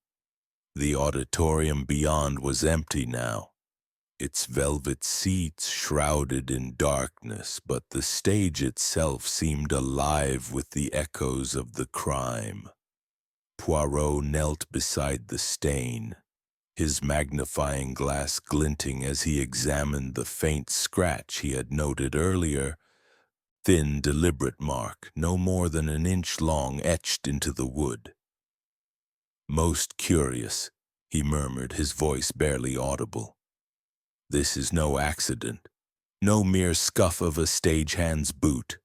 The auditorium beyond was empty now, its velvet seats shrouded in darkness, but the stage itself seemed alive with the echoes of the crime. Poirot knelt beside the stain, his magnifying glass glinting as he examined the faint scratch he had noted earlier. Thin, deliberate mark, no more than an inch long, etched into the wood. "Most curious," he murmured, his voice barely audible. "This is no accident, no mere scuff of a stagehand's boot.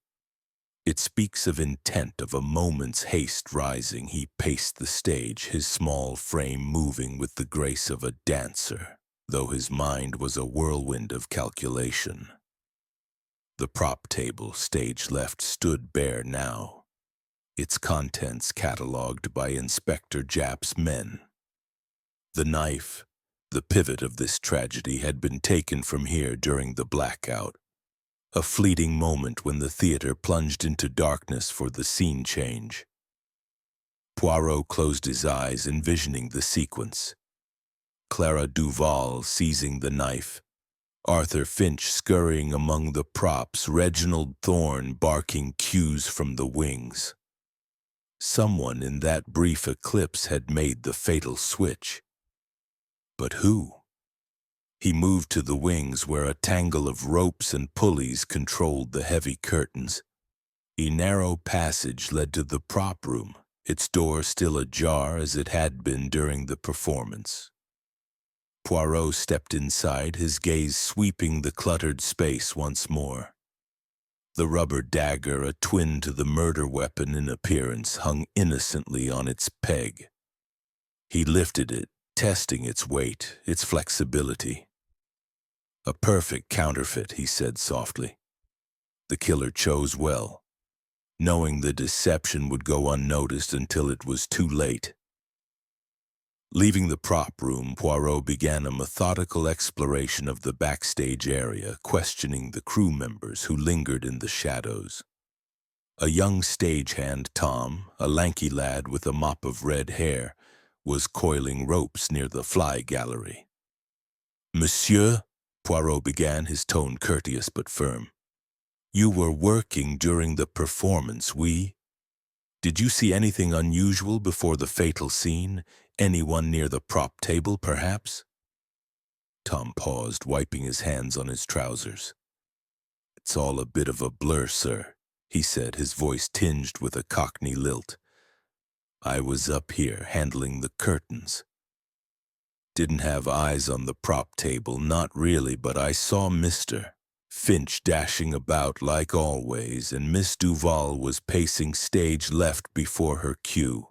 It speaks of intent, of a moment's haste rising." He paced the stage, his small frame moving with the grace of a dancer, though his mind was a whirlwind of calculation. The prop table, stage left, stood bare now, its contents catalogued by Inspector Japp's men. The knife, the pivot of this tragedy, had been taken from here during the blackout, a fleeting moment when the theater plunged into darkness for the scene change. Poirot closed his eyes, envisioning the sequence. Clara Duval seizing the knife, Arthur Finch scurrying among the props, Reginald Thorne barking cues from the wings. Someone in that brief eclipse had made the fatal switch. But who? He moved to the wings where a tangle of ropes and pulleys controlled the heavy curtains. A narrow passage led to the prop room, its door still ajar as it had been during the performance. Poirot stepped inside, his gaze sweeping the cluttered space once more. The rubber dagger, a twin to the murder weapon in appearance, hung innocently on its peg. He lifted it, testing its weight, its flexibility. "A perfect counterfeit," he said softly. "The killer chose well, knowing the deception would go unnoticed until it was too late." Leaving the prop room, Poirot began a methodical exploration of the backstage area, questioning the crew members who lingered in the shadows. A young stagehand, Tom, a lanky lad with a mop of red hair, was coiling ropes near the fly gallery. "Monsieur," Poirot began, his tone courteous but firm, "you were working during the performance. Did you see anything unusual before the fatal scene? Anyone near the prop table, perhaps?" Tom paused, wiping his hands on his trousers. "It's all a bit of a blur, sir," he said, his voice tinged with a Cockney lilt. "I was up here, handling the curtains. Didn't have eyes on the prop table, not really, but I saw Mr. Finch dashing about like always, and Miss Duval was pacing stage left before her cue.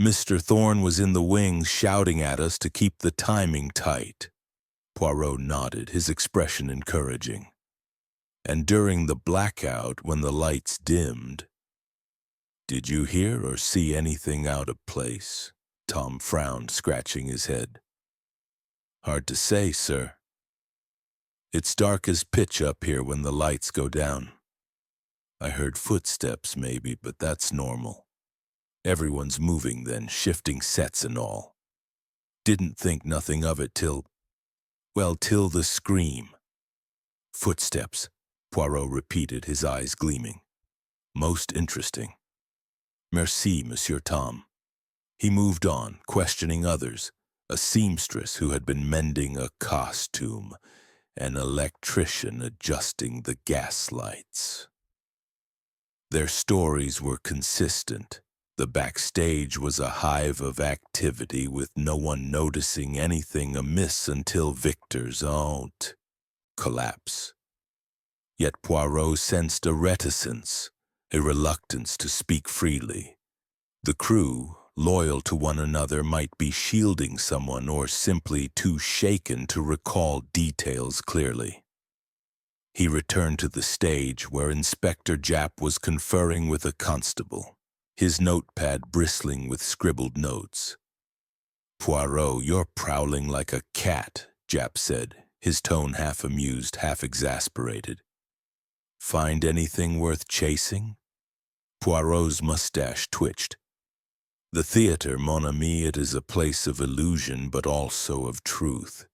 Mr. Thorne was in the wings shouting at us to keep the timing tight." Poirot nodded, his expression encouraging. "And during the blackout, when the lights dimmed, did you hear or see anything out of place?" Tom frowned, scratching his head. "Hard to say, sir. It's dark as pitch up here when the lights go down. I heard footsteps maybe, but that's normal. Everyone's moving then, shifting sets and all. Didn't think nothing of it till the scream." "Footsteps," Poirot repeated, his eyes gleaming. "Most interesting. Merci, Monsieur Tom." He moved on, questioning others, a seamstress who had been mending a costume, an electrician adjusting the gas lights. Their stories were consistent. The backstage was a hive of activity, with no one noticing anything amiss until Victor's collapse. Yet Poirot sensed a reticence, a reluctance to speak freely. The crew, loyal to one another, might be shielding someone or simply too shaken to recall details clearly. He returned to the stage where Inspector Japp was conferring with a constable, his notepad bristling with scribbled notes. "Poirot, you're prowling like a cat," Japp said, his tone half amused, half exasperated. "Find anything worth chasing?" Poirot's mustache twitched. "The theater, mon ami, it is a place of illusion, but also of truth.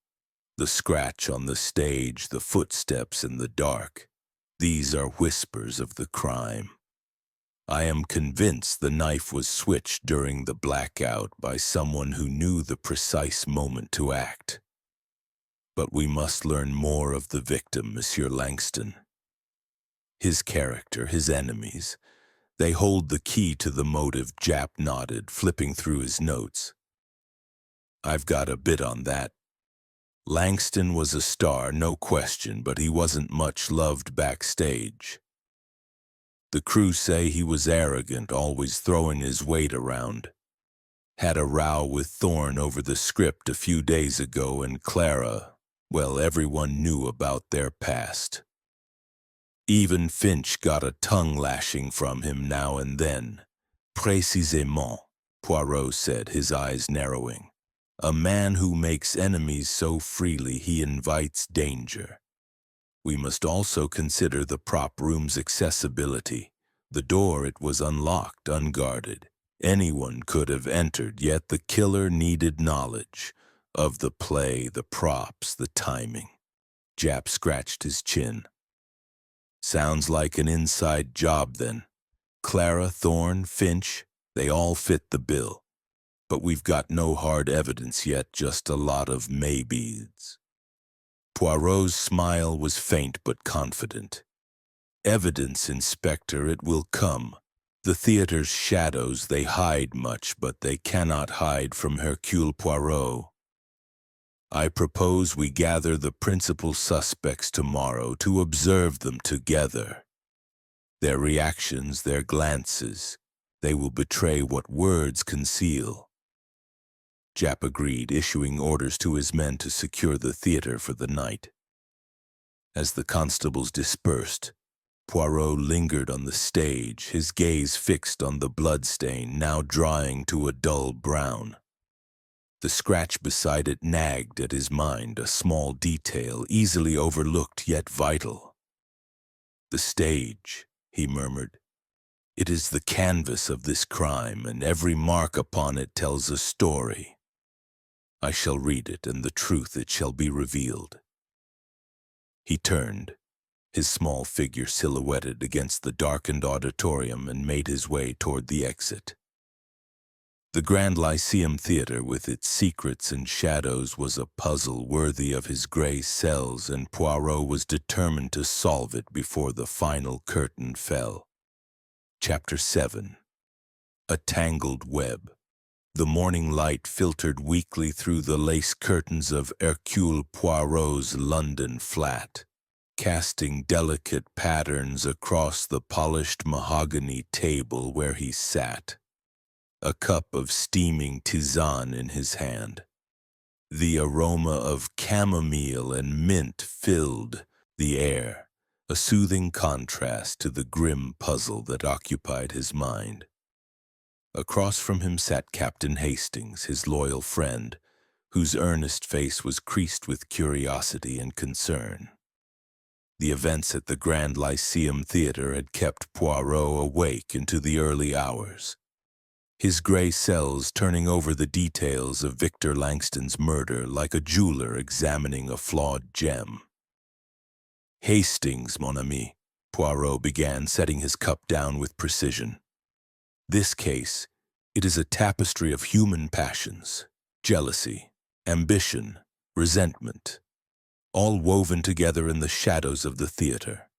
The scratch on the stage, the footsteps in the dark, these are whispers of the crime. I am convinced the knife was switched during the blackout by someone who knew the precise moment to act. But we must learn more of the victim, Monsieur Langston. His character, his enemies, they hold the key to the motive. Jap nodded, flipping through his notes. I've got a bit on that. Langston was a star, no question, but he wasn't much loved backstage. The crew say he was arrogant, always throwing his weight around. Had a row with Thorne over the script a few days ago, and Clara, well, everyone knew about their past. Even Finch got a tongue lashing from him now and then. Précisément, Poirot said, his eyes narrowing. A man who makes enemies so freely he invites danger. We must also consider the prop room's accessibility. The door, it was unlocked, unguarded. Anyone could have entered, yet the killer needed knowledge of the play, the props, the timing. Jap scratched his chin. Sounds like an inside job then. Clara, Thorne, Finch, they all fit the bill. But we've got no hard evidence yet, just a lot of maybes. Poirot's smile was faint but confident. Evidence, Inspector, it will come. The theater's shadows, they hide much, but they cannot hide from Hercule Poirot. I propose we gather the principal suspects tomorrow to observe them together. Their reactions, their glances, they will betray what words conceal. Jap agreed, issuing orders to his men to secure the theater for the night. As the constables dispersed, Poirot lingered on the stage, his gaze fixed on the bloodstain, now drying to a dull brown. The scratch beside it nagged at his mind, a small detail, easily overlooked yet vital. The stage, he murmured. It is the canvas of this crime, and every mark upon it tells a story. I shall read it, and the truth it shall be revealed. He turned, his small figure silhouetted against the darkened auditorium, and made his way toward the exit. The Grand Lyceum Theater, with its secrets and shadows, was a puzzle worthy of his gray cells, and Poirot was determined to solve it before the final curtain fell. Chapter 7. A Tangled Web. The morning light filtered weakly through the lace curtains of Hercule Poirot's London flat, casting delicate patterns across the polished mahogany table where he sat, a cup of steaming tisane in his hand. The aroma of chamomile and mint filled the air, a soothing contrast to the grim puzzle that occupied his mind. Across from him sat Captain Hastings, his loyal friend, whose earnest face was creased with curiosity and concern. The events at the Grand Lyceum Theater had kept Poirot awake into the early hours, his gray cells turning over the details of Victor Langston's murder like a jeweler examining a flawed gem. Hastings, mon ami, Poirot began, setting his cup down with precision. This case, it is a tapestry of human passions, jealousy, ambition, resentment, all woven together in the shadows of the theater.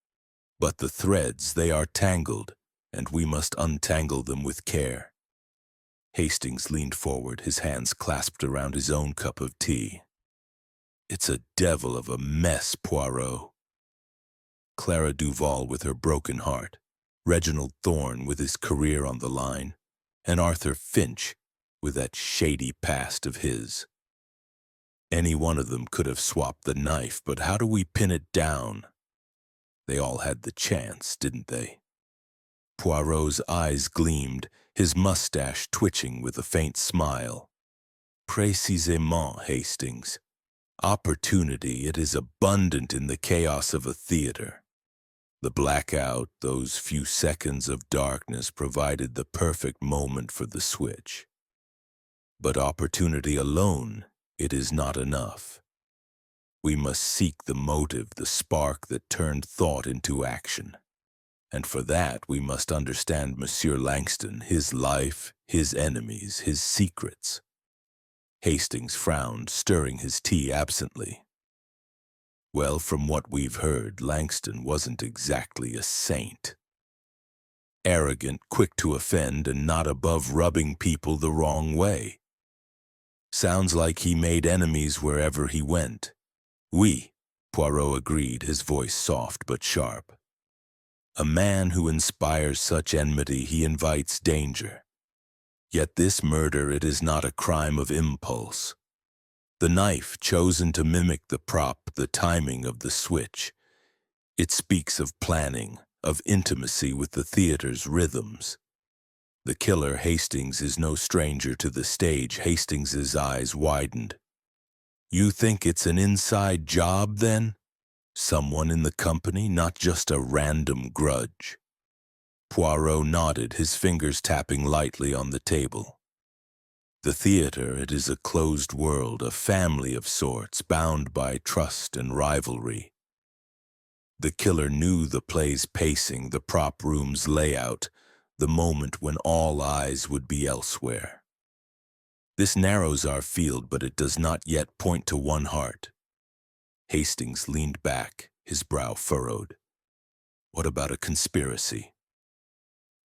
But the threads, they are tangled, and we must untangle them with care. Hastings leaned forward, his hands clasped around his own cup of tea. It's a devil of a mess, Poirot. Clara Duval with her broken heart, Reginald Thorne with his career on the line, and Arthur Finch with that shady past of his. Any one of them could have swapped the knife, but how do we pin it down? They all had the chance, didn't they? Poirot's eyes gleamed, his mustache twitching with a faint smile. Précisément, Hastings. Opportunity, it is abundant in the chaos of a theater. The blackout, those few seconds of darkness, provided the perfect moment for the switch. But opportunity alone, it is not enough. We must seek the motive, the spark that turned thought into action. And for that, we must understand Monsieur Langston, his life, his enemies, his secrets. Hastings frowned, stirring his tea absently. Well, from what we've heard, Langston wasn't exactly a saint. Arrogant, quick to offend, and not above rubbing people the wrong way. Sounds like he made enemies wherever he went. Oui, Poirot agreed, his voice soft but sharp. A man who inspires such enmity, he invites danger. Yet this murder, it is not a crime of impulse. The knife chosen to mimic the prop, the timing of the switch. It speaks of planning, of intimacy with the theater's rhythms. The killer, Hastings, is no stranger to the stage. Hastings's eyes widened. You think it's an inside job, then? Someone in the company, not just a random grudge? Poirot nodded, his fingers tapping lightly on the table. The theater, it is a closed world, a family of sorts, bound by trust and rivalry. The killer knew the play's pacing, the prop room's layout, the moment when all eyes would be elsewhere. This narrows our field, but it does not yet point to one heart. Hastings leaned back, his brow furrowed. What about a conspiracy?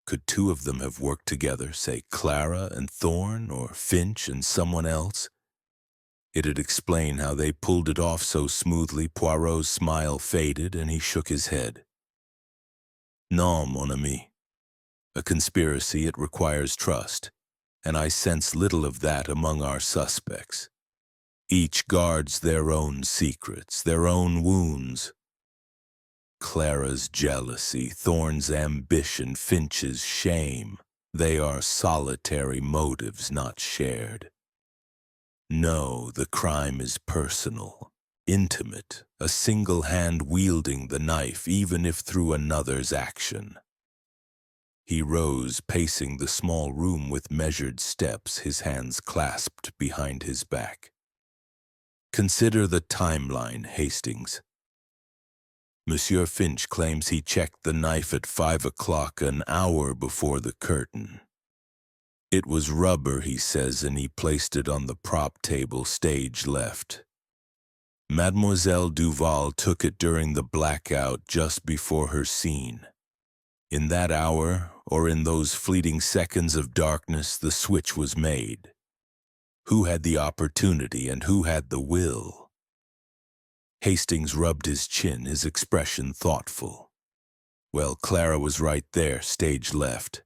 Could two of them have worked together, say Clara and Thorne, or Finch and someone else? It'd explain how they pulled it off so smoothly. Poirot's smile faded, and he shook his head. Non, mon ami. A conspiracy, it requires trust, and I sense little of that among our suspects. Each guards their own secrets, their own wounds. Clara's jealousy, Thorne's ambition, Finch's shame. They are solitary motives, not shared. No, the crime is personal, intimate, a single hand wielding the knife, even if through another's action. He rose, pacing the small room with measured steps, his hands clasped behind his back. Consider the timeline, Hastings. Monsieur Finch claims he checked the knife at 5 o'clock, an hour before the curtain. It was rubber, he says, and he placed it on the prop table stage left. Mademoiselle Duval took it during the blackout just before her scene. In that hour, or in those fleeting seconds of darkness, the switch was made. Who had the opportunity and who had the will? Hastings rubbed his chin, his expression thoughtful. Well, Clara was right there, stage left.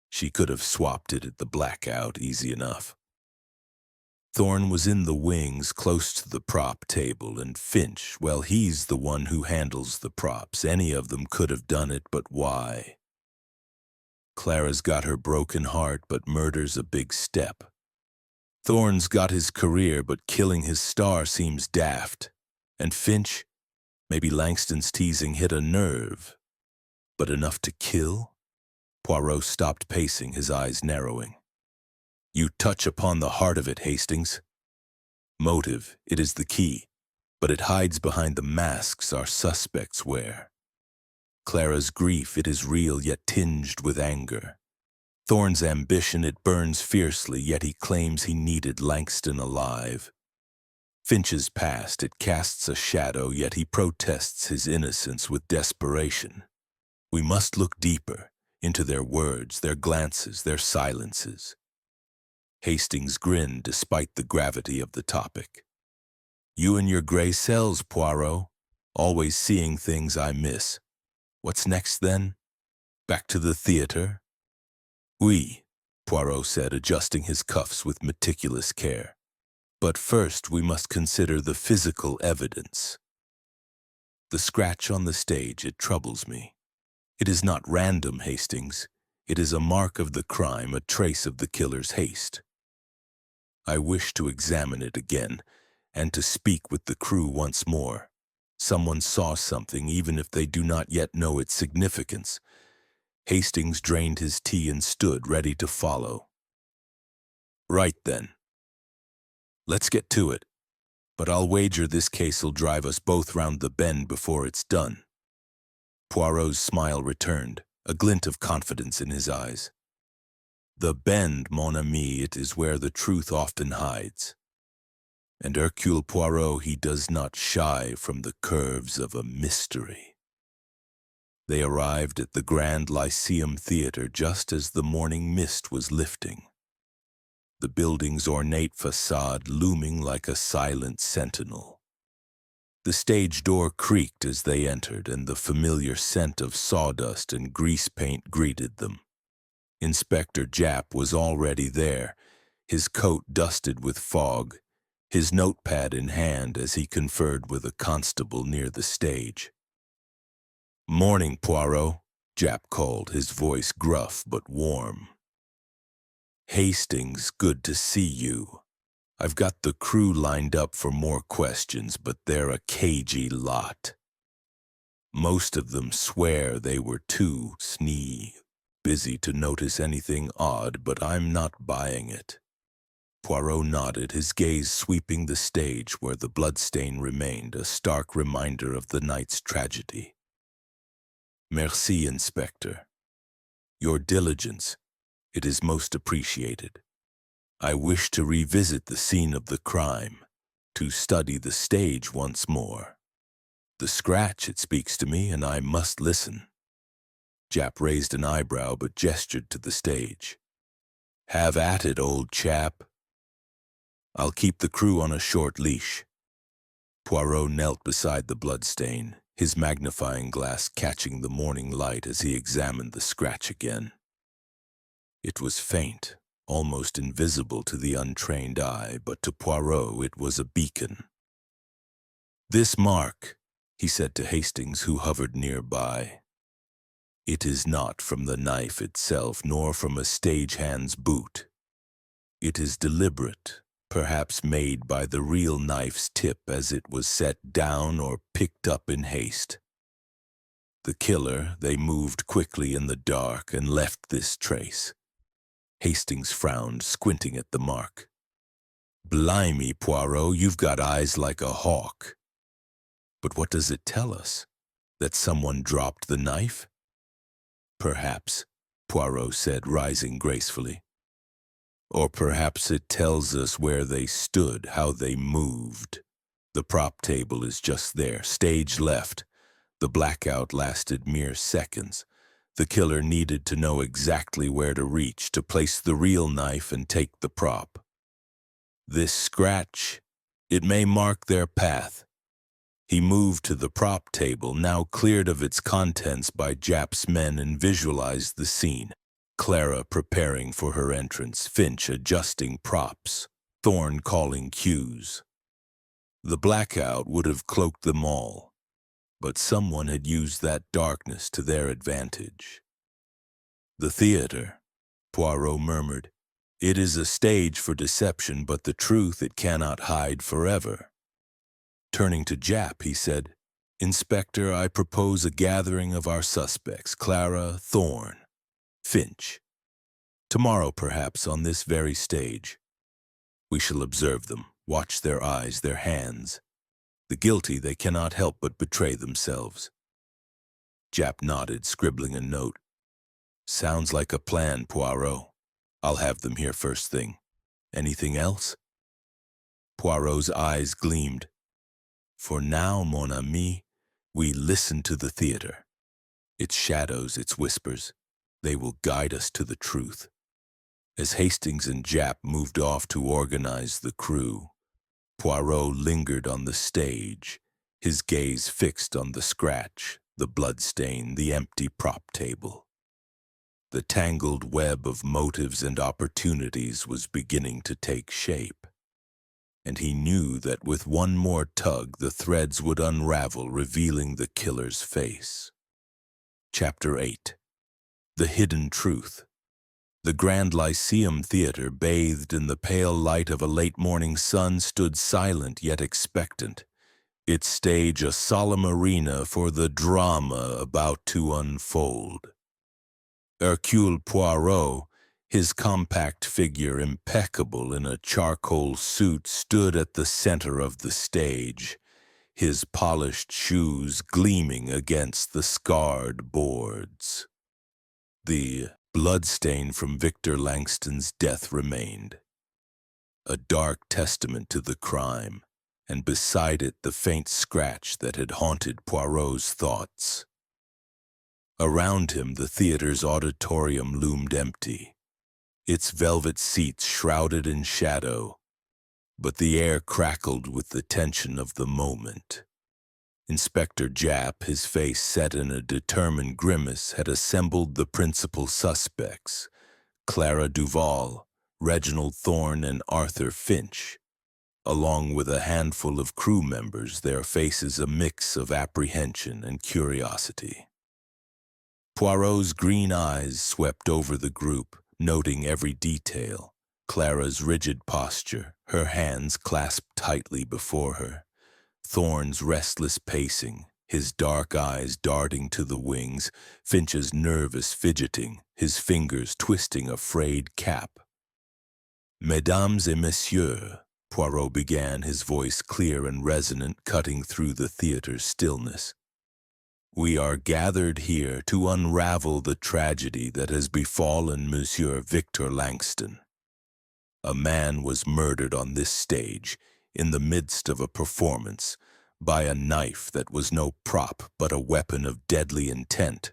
She could have swapped it at the blackout, easy enough. Thorne was in the wings, close to the prop table, and Finch, well, he's the one who handles the props. Any of them could have done it, but why? Clara's got her broken heart, but murder's a big step. Thorne's got his career, but killing his star seems daft. And Finch, maybe Langston's teasing hit a nerve. But enough to kill? Poirot stopped pacing, his eyes narrowing. You touch upon the heart of it, Hastings. Motive, it is the key, but it hides behind the masks our suspects wear. Clara's grief, it is real yet tinged with anger. Thorne's ambition, it burns fiercely, yet he claims he needed Langston alive. Finch's past, it casts a shadow, yet he protests his innocence with desperation. We must look deeper, into their words, their glances, their silences. Hastings grinned despite the gravity of the topic. You and your gray cells, Poirot, always seeing things I miss. What's next, then? Back to the theater? Oui, Poirot said, adjusting his cuffs with meticulous care. But first we must consider the physical evidence. The scratch on the stage, it troubles me. It is not random, Hastings. It is a mark of the crime, a trace of the killer's haste. I wish to examine it again, and to speak with the crew once more. Someone saw something, even if they do not yet know its significance. Hastings drained his tea and stood ready to follow. Right then. Let's get to it. But I'll wager this case'll drive us both round the bend before it's done. Poirot's smile returned, a glint of confidence in his eyes. The bend, mon ami, it is where the truth often hides. And Hercule Poirot, he does not shy from the curves of a mystery. They arrived at the Grand Lyceum Theatre just as the morning mist was lifting, the building's ornate facade looming like a silent sentinel. The stage door creaked as they entered, and the familiar scent of sawdust and grease paint greeted them. Inspector Japp was already there, his coat dusted with fog, his notepad in hand as he conferred with a constable near the stage. "Morning, Poirot," Japp called, his voice gruff but warm. "Hastings, good to see you. I've got the crew lined up for more questions, but they're a cagey lot. Most of them swear they were too busy to notice anything odd, but I'm not buying it." Poirot nodded, his gaze sweeping the stage where the bloodstain remained, a stark reminder of the night's tragedy. "Merci, Inspector. Your diligence, it is most appreciated. I wish to revisit the scene of the crime, to study the stage once more. The scratch, it speaks to me, and I must listen." Japp raised an eyebrow but gestured to the stage. "Have at it, old chap. I'll keep the crew on a short leash." Poirot knelt beside the bloodstain, his magnifying glass catching the morning light as he examined the scratch again. It was faint, almost invisible to the untrained eye, but to Poirot it was a beacon. "This mark," he said to Hastings, who hovered nearby. "It is not from the knife itself, nor from a stagehand's boot. It is deliberate, perhaps made by the real knife's tip as it was set down or picked up in haste. The killer, they moved quickly in the dark and left this trace." Hastings frowned, squinting at the mark. "Blimey, Poirot, you've got eyes like a hawk. But what does it tell us? That someone dropped the knife?" "Perhaps," Poirot said, rising gracefully. "Or perhaps it tells us where they stood, how they moved. The prop table is just there, stage left. The blackout lasted mere seconds. The killer needed to know exactly where to reach, to place the real knife and take the prop. This scratch, it may mark their path." He moved to the prop table, now cleared of its contents by Japp's men, and visualized the scene. Clara preparing for her entrance, Finch adjusting props, Thorne calling cues. The blackout would have cloaked them all, but someone had used that darkness to their advantage. "The theater," Poirot murmured. "It is a stage for deception, but the truth it cannot hide forever." Turning to Japp, he said, "Inspector, I propose a gathering of our suspects, Clara, Thorne, Finch. Tomorrow, perhaps, on this very stage. We shall observe them, watch their eyes, their hands. The guilty, they cannot help but betray themselves." Japp nodded, scribbling a note. "Sounds like a plan, Poirot. I'll have them here first thing. Anything else?" Poirot's eyes gleamed. "For now, mon ami, we listen to the theater. Its shadows, its whispers, they will guide us to the truth." As Hastings and Japp moved off to organize the crew, Poirot lingered on the stage, his gaze fixed on the scratch, the bloodstain, the empty prop table. The tangled web of motives and opportunities was beginning to take shape, and he knew that with one more tug the threads would unravel, revealing the killer's face. Chapter 8. The Hidden Truth. The Grand Lyceum Theatre, bathed in the pale light of a late morning sun, stood silent yet expectant, its stage a solemn arena for the drama about to unfold. Hercule Poirot, his compact figure impeccable in a charcoal suit, stood at the center of the stage, his polished shoes gleaming against the scarred boards. The bloodstain from Victor Langston's death remained, a dark testament to the crime, and beside it the faint scratch that had haunted Poirot's thoughts. Around him, the theater's auditorium loomed empty, its velvet seats shrouded in shadow, but the air crackled with the tension of the moment. Inspector Japp, his face set in a determined grimace, had assembled the principal suspects, Clara Duval, Reginald Thorne, and Arthur Finch, along with a handful of crew members, their faces a mix of apprehension and curiosity. Poirot's green eyes swept over the group, noting every detail: Clara's rigid posture, her hands clasped tightly before her; Thorne's restless pacing, his dark eyes darting to the wings; Finch's nervous fidgeting, his fingers twisting a frayed cap. "Mesdames et messieurs," Poirot began, his voice clear and resonant, cutting through the theater's stillness. "We are gathered here to unravel the tragedy that has befallen Monsieur Victor Langston. A man was murdered on this stage, in the midst of a performance, by a knife that was no prop but a weapon of deadly intent.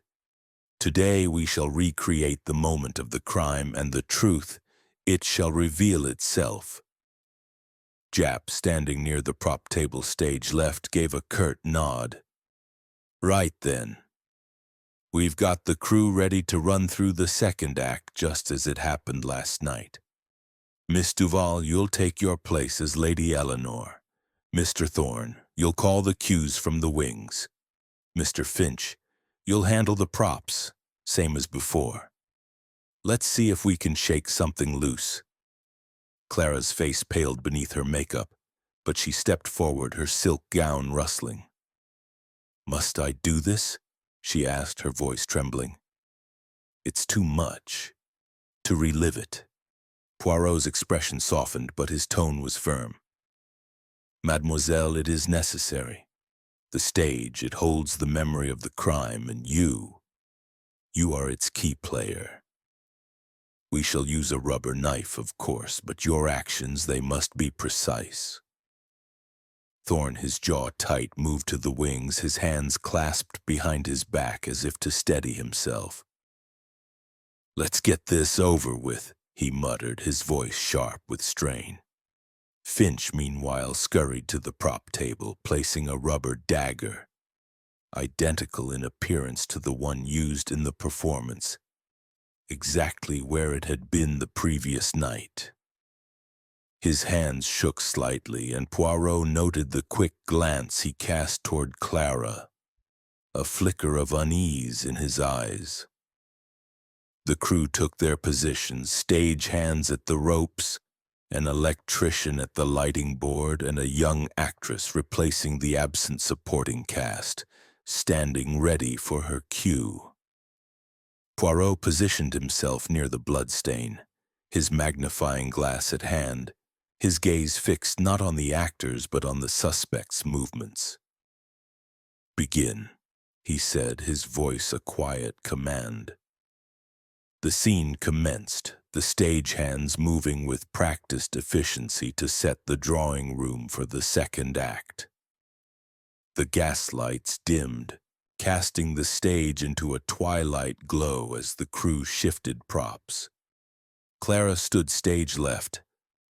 Today we shall recreate the moment of the crime, and the truth, it shall reveal itself." Japp, standing near the prop table stage left, gave a curt nod. "Right then. We've got the crew ready to run through the second act just as it happened last night. Miss Duval, you'll take your place as Lady Eleanor. Mr. Thorne, you'll call the cues from the wings. Mr. Finch, you'll handle the props, same as before. Let's see if we can shake something loose." Clara's face paled beneath her makeup, but she stepped forward, her silk gown rustling. "Must I do this?" she asked, her voice trembling. "It's too much. To relive it." Poirot's expression softened, but his tone was firm. "Mademoiselle, it is necessary. The stage, it holds the memory of the crime, and you are its key player. We shall use a rubber knife, of course, but your actions, they must be precise." Thorne, his jaw tight, moved to the wings, his hands clasped behind his back as if to steady himself. "Let's get this over with," he muttered, his voice sharp with strain. Finch, meanwhile, scurried to the prop table, placing a rubber dagger, identical in appearance to the one used in the performance, exactly where it had been the previous night. His hands shook slightly, and Poirot noted the quick glance he cast toward Clara, a flicker of unease in his eyes. The crew took their positions, stage hands at the ropes, an electrician at the lighting board, and a young actress replacing the absent supporting cast, standing ready for her cue. Poirot positioned himself near the bloodstain, his magnifying glass at hand, his gaze fixed not on the actors but on the suspect's movements. "Begin," he said, his voice a quiet command. The scene commenced, the stagehands moving with practiced efficiency to set the drawing room for the second act. The gaslights dimmed, casting the stage into a twilight glow as the crew shifted props. Clara stood stage left,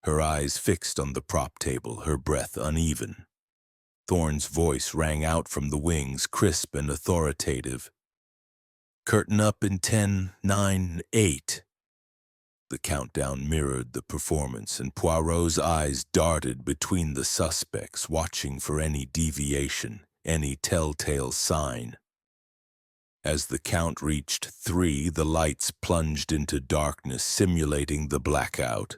her eyes fixed on the prop table, her breath uneven. Thorne's voice rang out from the wings, crisp and authoritative. "Curtain up in 10, 9, 8. The countdown mirrored the performance, and Poirot's eyes darted between the suspects, watching for any deviation, any telltale sign. As the count reached 3, the lights plunged into darkness, simulating the blackout.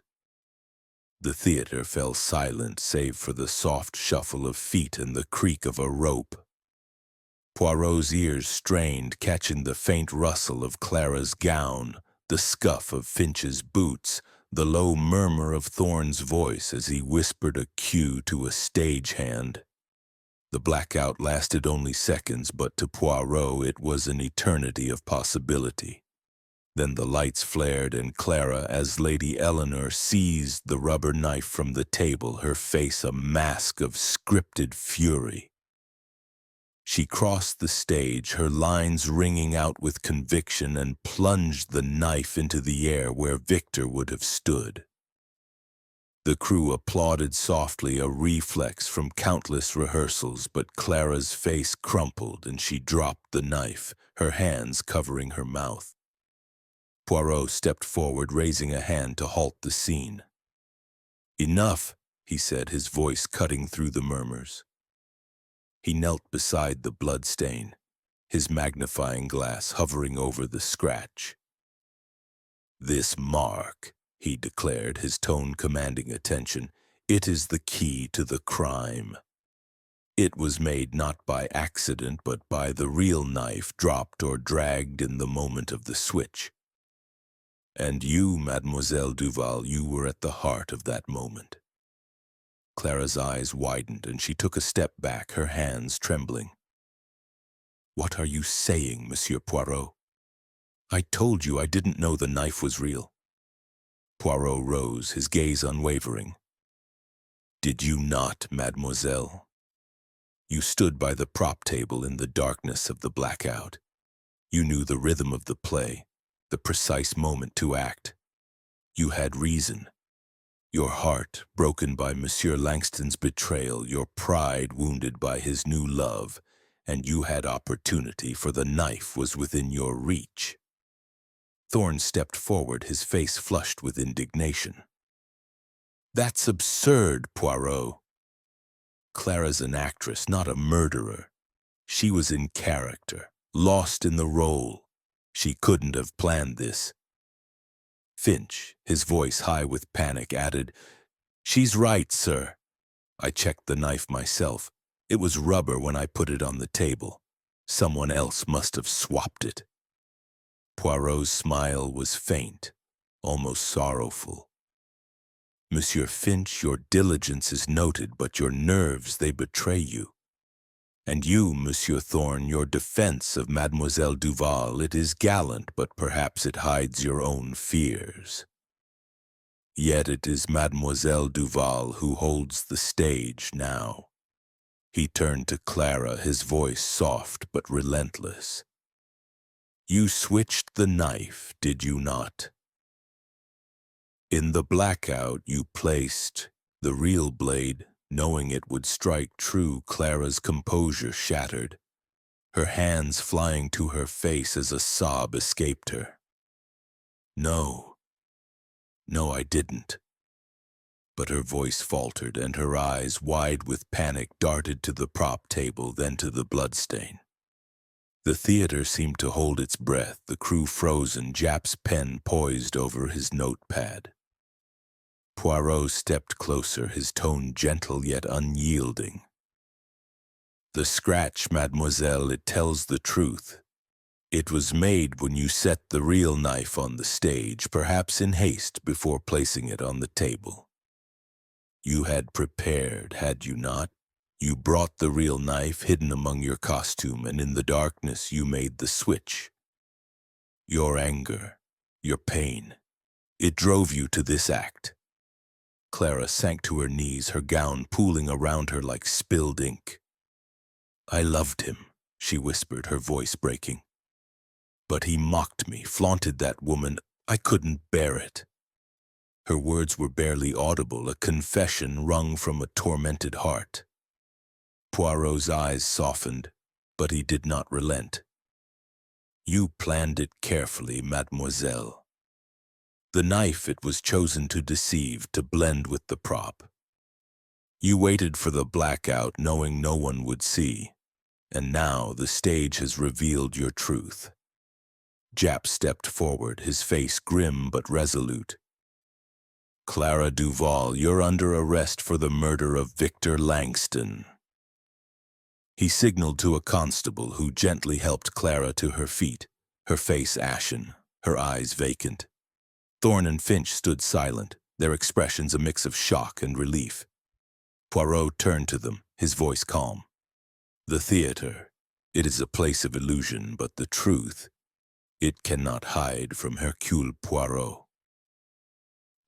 The theater fell silent, save for the soft shuffle of feet and the creak of a rope. Poirot's ears strained, catching the faint rustle of Clara's gown, the scuff of Finch's boots, the low murmur of Thorne's voice as he whispered a cue to a stagehand. The blackout lasted only seconds, but to Poirot it was an eternity of possibility. Then the lights flared, and Clara, as Lady Eleanor, seized the rubber knife from the table, her face a mask of scripted fury. She crossed the stage, her lines ringing out with conviction, and plunged the knife into the air where Victor would have stood. The crew applauded softly, a reflex from countless rehearsals, but Clara's face crumpled and she dropped the knife, her hands covering her mouth. Poirot stepped forward, raising a hand to halt the scene. "Enough," he said, his voice cutting through the murmurs. He knelt beside the bloodstain, his magnifying glass hovering over the scratch. "This mark," he declared, his tone commanding attention, "it is the key to the crime. It was made not by accident, but by the real knife dropped or dragged in the moment of the switch. And you, Mademoiselle Duval, you were at the heart of that moment." Clara's eyes widened, and she took a step back, her hands trembling. "What are you saying, Monsieur Poirot? I told you I didn't know the knife was real." Poirot rose, his gaze unwavering. "Did you not, mademoiselle? You stood by the prop table in the darkness of the blackout. You knew the rhythm of the play, the precise moment to act. You had reason. Your heart broken by Monsieur Langston's betrayal, your pride wounded by his new love, and you had opportunity, for the knife was within your reach." Thorne stepped forward, his face flushed with indignation. "That's absurd, Poirot. Clara's an actress, not a murderer. She was in character, lost in the role. She couldn't have planned this." Finch, his voice high with panic, added, "She's right, sir. I checked the knife myself. It was rubber when I put it on the table. Someone else must have swapped it." Poirot's smile was faint, almost sorrowful. "Monsieur Finch, your diligence is noted, but your nerves, they betray you. And you, Monsieur Thorne, your defense of Mademoiselle Duval, it is gallant, but perhaps it hides your own fears. Yet it is Mademoiselle Duval who holds the stage now." He turned to Clara, his voice soft but relentless. "You switched the knife, did you not? In the blackout you placed the real blade, knowing it would strike true." Clara's composure shattered, her hands flying to her face as a sob escaped her. No, I didn't." But her voice faltered, and her eyes, wide with panic, darted to the prop table, then to the bloodstain. The theater seemed to hold its breath, the crew frozen, Jap's pen poised over his notepad. Poirot stepped closer, his tone gentle yet unyielding. "The scratch, mademoiselle, it tells the truth. It was made when you set the real knife on the stage, perhaps in haste before placing it on the table. You had prepared, had you not? You brought the real knife hidden among your costume, and in the darkness you made the switch. Your anger, your pain, it drove you to this act." Clara sank to her knees, her gown pooling around her like spilled ink. "I loved him," she whispered, her voice breaking. "But he mocked me, flaunted that woman. I couldn't bear it." Her words were barely audible, a confession wrung from a tormented heart. Poirot's eyes softened, but he did not relent. "You planned it carefully, mademoiselle. The knife, it was chosen to deceive, to blend with the prop. You waited for the blackout, knowing no one would see, and now the stage has revealed your truth." Jap stepped forward, his face grim but resolute. "Clara Duval, you're under arrest for the murder of Victor Langston." He signaled to a constable, who gently helped Clara to her feet, her face ashen, her eyes vacant. Thorne and Finch stood silent, their expressions a mix of shock and relief. Poirot turned to them, his voice calm. The theater. It is a place of illusion, but the truth, it cannot hide from Hercule Poirot.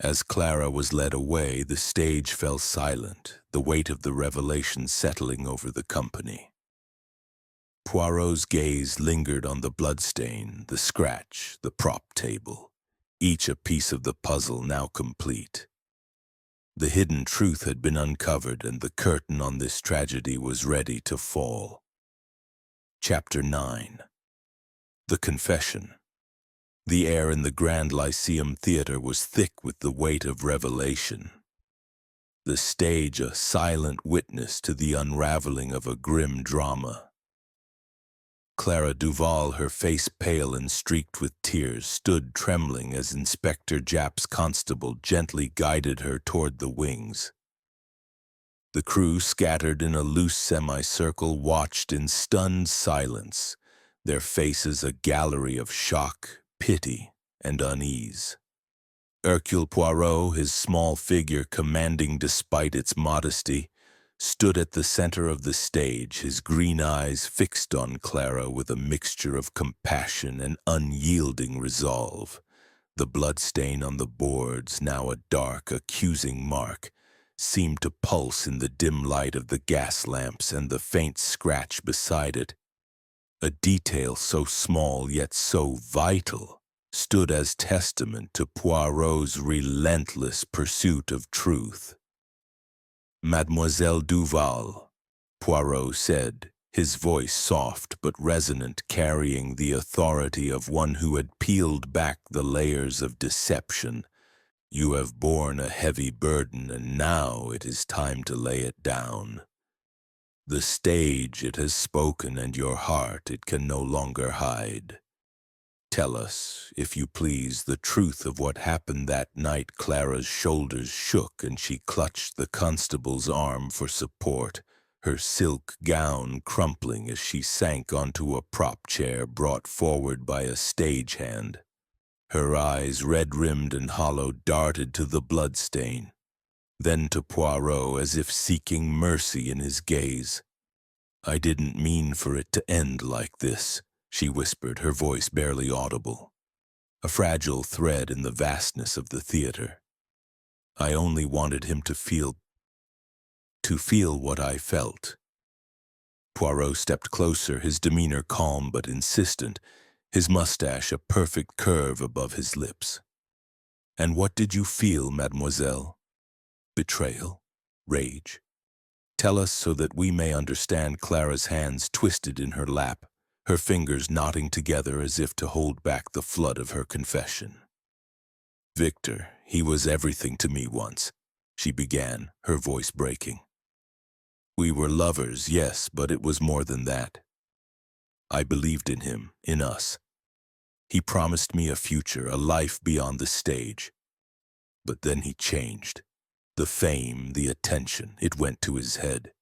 As Clara was led away, the stage fell silent, the weight of the revelation settling over the company. Poirot's gaze lingered on the bloodstain, the scratch, the prop table, each a piece of the puzzle now complete. The hidden truth had been uncovered, and the curtain on this tragedy was ready to fall. Chapter 9. The Confession. The air in the Grand Lyceum Theatre was thick with the weight of revelation. The stage a silent witness to the unraveling of a grim drama. Clara Duval, her face pale and streaked with tears, stood trembling as Inspector Japp's constable gently guided her toward the wings. The crew, scattered in a loose semicircle, watched in stunned silence, their faces a gallery of shock, pity, and unease. Hercule Poirot, his small figure commanding despite its modesty, stood at the center of the stage, his green eyes fixed on Clara with a mixture of compassion and unyielding resolve. The bloodstain on the boards, now a dark, accusing mark, seemed to pulse in the dim light of the gas lamps, and the faint scratch beside it, a detail so small yet so vital, stood as testament to Poirot's relentless pursuit of truth. "Mademoiselle Duval," Poirot said, his voice soft but resonant, carrying the authority of one who had peeled back the layers of deception. "You have borne a heavy burden, and now it is time to lay it down. The stage, it has spoken, and your heart it can no longer hide. Tell us, if you please, the truth of what happened that night." Clara's shoulders shook, and she clutched the constable's arm for support, her silk gown crumpling as she sank onto a prop chair brought forward by a stagehand. Her eyes, red-rimmed and hollow, darted to the bloodstain, then to Poirot as if seeking mercy in his gaze. "I didn't mean for it to end like this," she whispered, her voice barely audible, a fragile thread in the vastness of the theater. "I only wanted him to feel what I felt." Poirot stepped closer, his demeanor calm but insistent, his mustache a perfect curve above his lips. "And what did you feel, mademoiselle? Betrayal? Rage? Tell us so that we may understand." Clara's hands twisted in her lap, her fingers knotting together as if to hold back the flood of her confession. "Victor, he was everything to me once," she began, her voice breaking. "We were lovers, yes, but it was more than that. I believed in him, in us. He promised me a future, a life beyond the stage. But then he changed. The fame, the attention, it went to his head.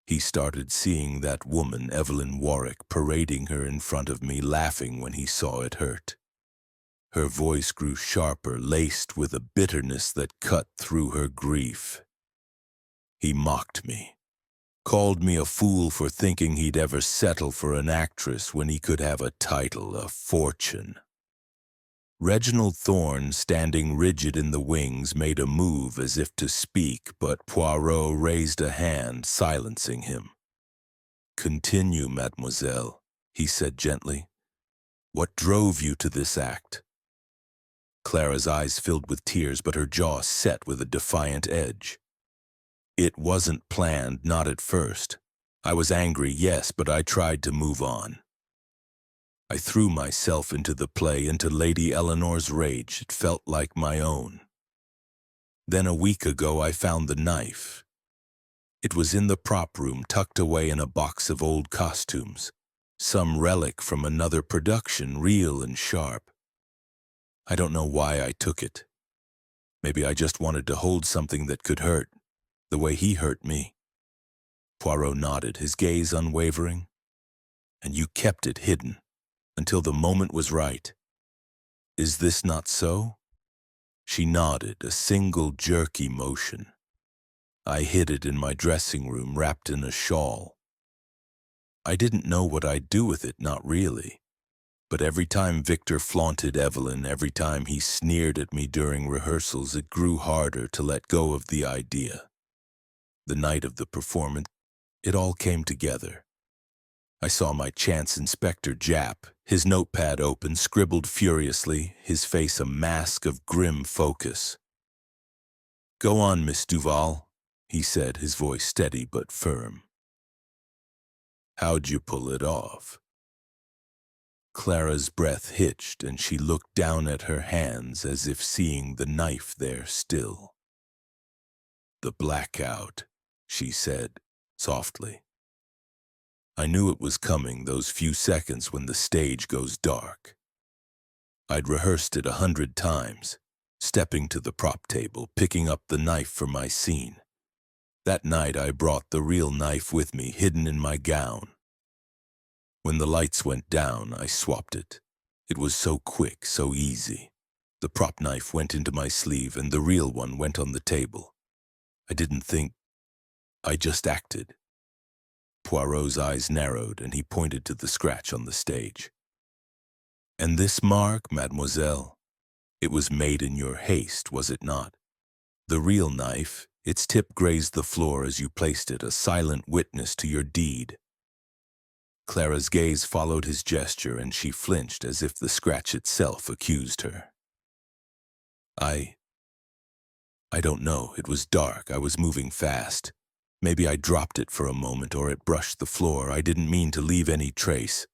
He started seeing that woman, Evelyn Warwick, parading her in front of me, laughing when he saw it hurt. Her voice grew sharper, laced with a bitterness that cut through her grief. He mocked me, called me a fool for thinking he'd ever settle for an actress when he could have a title, a fortune." Reginald Thorne, standing rigid in the wings, made a move as if to speak, but Poirot raised a hand, silencing him. "Continue, mademoiselle," he said gently. "What drove you to this act?" Clara's eyes filled with tears, but her jaw set with a defiant edge. "It wasn't planned, not at first. I was angry, yes, but I tried to move on. I threw myself into the play, into Lady Eleanor's rage. It felt like my own. Then a week ago I found the knife. It was in the prop room, tucked away in a box of old costumes. Some relic from another production, real and sharp. I don't know why I took it. Maybe I just wanted to hold something that could hurt, the way he hurt me." Poirot nodded, his gaze unwavering. "And you kept it hidden until the moment was right. Is this not so?" She nodded, a single jerky motion. "I hid it in my dressing room, wrapped in a shawl." I didn't know what I'd do with it, not really. But every time Victor flaunted Evelyn, every time he sneered at me during rehearsals, it grew harder to let go of the idea. The night of the performance, it all came together. I saw my chance Inspector Japp, his notepad open, scribbled furiously, his face a mask of grim focus. "Go on, Miss Duval," he said, his voice steady but firm. "How'd you pull it off?" Clara's breath hitched, and she looked down at her hands as if seeing the knife there still. "The blackout," she said, softly. I knew it was coming, those few seconds when the stage goes dark. I'd rehearsed it 100 times, stepping to the prop table, picking up the knife for my scene. That night I brought the real knife with me, hidden in my gown. When the lights went down, I swapped it. It was so quick, so easy. The prop knife went into my sleeve and the real one went on the table. I didn't think, I just acted. Poirot's eyes narrowed and he pointed to the scratch on the stage. "And this mark, mademoiselle? It was made in your haste, was it not? The real knife, its tip grazed the floor as you placed it, a silent witness to your deed." Clara's gaze followed his gesture and she flinched as if the scratch itself accused her. I don't know. It was dark. I was moving fast. Maybe I dropped it for a moment or it brushed the floor. I didn't mean to leave any trace.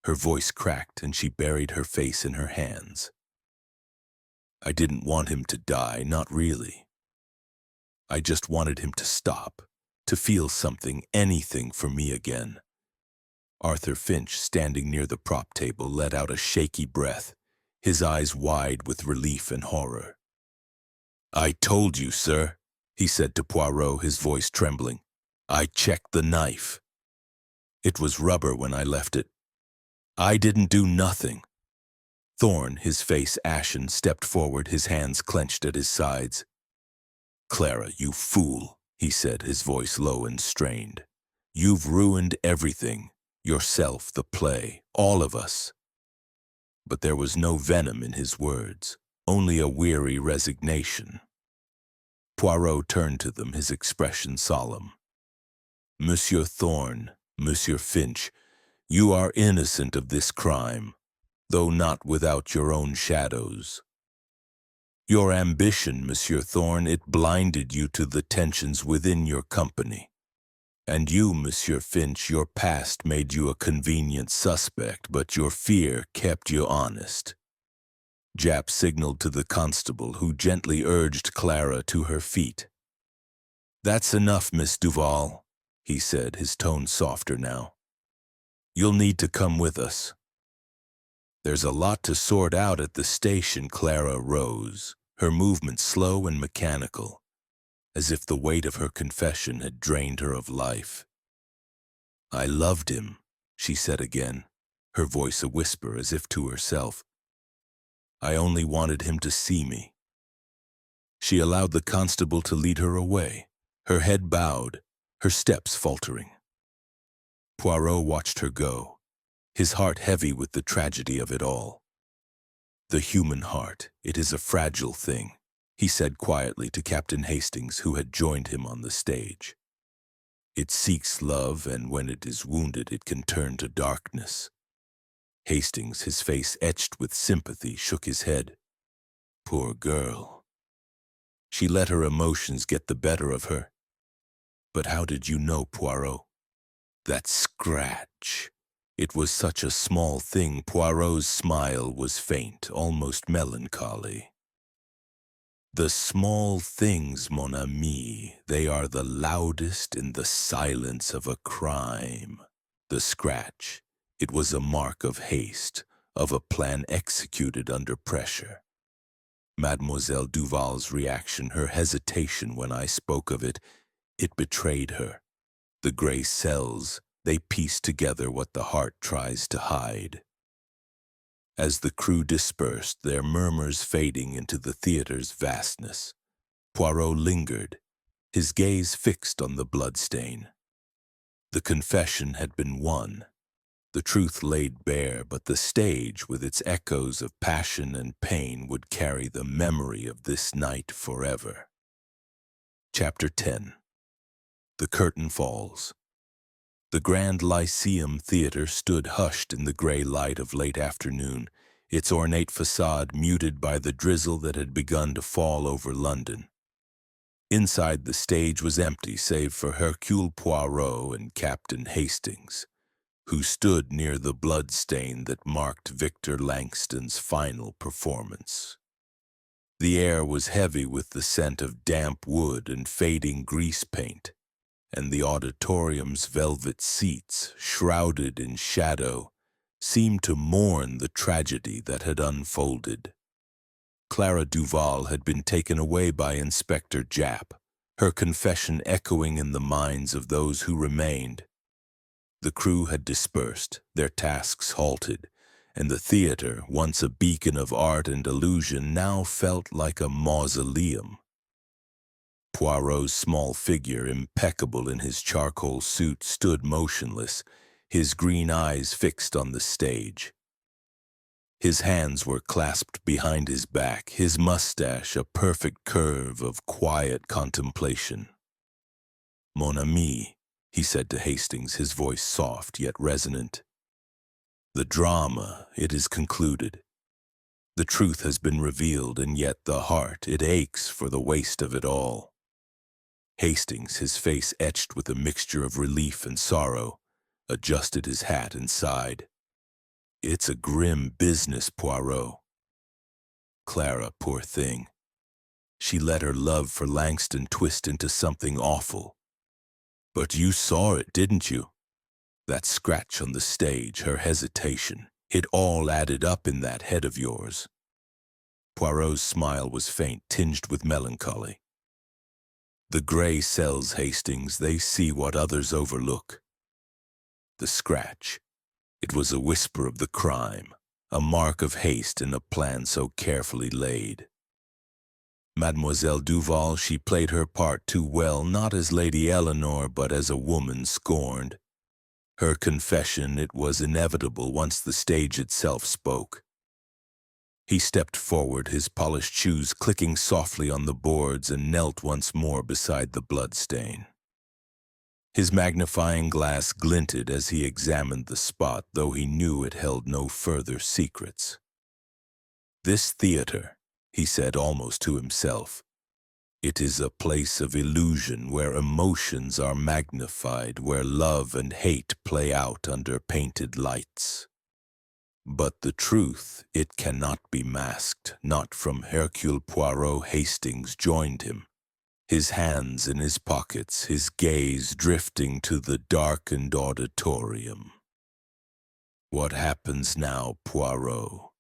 Her voice cracked and she buried her face in her hands. I didn't want him to die, not really. I just wanted him to stop, to feel something, anything for me again. Arthur Finch, standing near the prop table, let out a shaky breath, his eyes wide with relief and horror. "I told you, sir," he said to Poirot, his voice trembling. "I checked the knife. It was rubber when I left it. I didn't do nothing." Thorne, his face ashen, stepped forward, his hands clenched at his sides. "Clara, you fool," he said, his voice low and strained. "You've ruined everything. Yourself, the play, all of us." But there was no venom in his words, only a weary resignation. Poirot turned to them, his expression solemn. "Monsieur Thorne, Monsieur Finch, you are innocent of this crime, though not without your own shadows. Your ambition, Monsieur Thorne, it blinded you to the tensions within your company. And you, Monsieur Finch, your past made you a convenient suspect, but your fear kept you honest." Japp signaled to the constable, who gently urged Clara to her feet. "That's enough, Miss Duval," he said, his tone softer now. "You'll need to come with us." "There's a lot to sort out at the station." Clara rose, her movement slow and mechanical, as if the weight of her confession had drained her of life. "I loved him," she said again, her voice a whisper as if to herself. "I only wanted him to see me." She allowed the constable to lead her away, her head bowed, her steps faltering. Poirot watched her go, his heart heavy with the tragedy of it all. "The human heart, it is a fragile thing," he said quietly to Captain Hastings, who had joined him on the stage. "It seeks love, and when it is wounded, it can turn to darkness." Hastings, his face etched with sympathy, shook his head. "Poor girl. She let her emotions get the better of her. But how did you know, Poirot? That scratch. It was such a small thing." Poirot's smile was faint, almost melancholy. "The small things, mon ami, they are the loudest in the silence of a crime. The scratch, it was a mark of haste, of a plan executed under pressure. Mademoiselle Duval's reaction, her hesitation when I spoke of it, it betrayed her. The gray cells, they pieced together what the heart tries to hide." As the crew dispersed, their murmurs fading into the theater's vastness, Poirot lingered, his gaze fixed on the bloodstain. The confession had been won. The truth laid bare, but the stage, with its echoes of passion and pain, would carry the memory of this night forever. Chapter 10. The Curtain Falls. The Grand Lyceum Theatre stood hushed in the gray light of late afternoon, its ornate facade muted by the drizzle that had begun to fall over London. Inside, the stage was empty save for Hercule Poirot and Captain Hastings, who stood near the bloodstain that marked Victor Langston's final performance. The air was heavy with the scent of damp wood and fading grease paint, and the auditorium's velvet seats, shrouded in shadow, seemed to mourn the tragedy that had unfolded. Clara Duval had been taken away by Inspector Japp, her confession echoing in the minds of those who remained. The crew had dispersed, their tasks halted, and the theater, once a beacon of art and illusion, now felt like a mausoleum. Poirot's small figure, impeccable in his charcoal suit, stood motionless, his green eyes fixed on the stage. His hands were clasped behind his back, his mustache a perfect curve of quiet contemplation. "Mon ami," he said to Hastings, his voice soft yet resonant. "The drama, it is concluded. The truth has been revealed, and yet the heart, it aches for the waste of it all." Hastings, his face etched with a mixture of relief and sorrow, adjusted his hat and sighed. "It's a grim business, Poirot. Clara, poor thing. She let her love for Langston twist into something awful. But you saw it, didn't you? That scratch on the stage, her hesitation, it all added up in that head of yours." Poirot's smile was faint, tinged with melancholy. "The gray cells, Hastings, they see what others overlook. The scratch, it was a whisper of the crime, a mark of haste in a plan so carefully laid. Mademoiselle Duval, she played her part too well, not as Lady Eleanor, but as a woman scorned. Her confession, it was inevitable once the stage itself spoke." He stepped forward, his polished shoes clicking softly on the boards, and knelt once more beside the bloodstain. His magnifying glass glinted as he examined the spot, though he knew it held no further secrets. "This theater," he said almost to himself, "it is a place of illusion where emotions are magnified, where love and hate play out under painted lights. But the truth, it cannot be masked, not from Hercule Poirot. Hastings joined him, his hands in his pockets, his gaze drifting to the darkened auditorium. "What happens now, Poirot?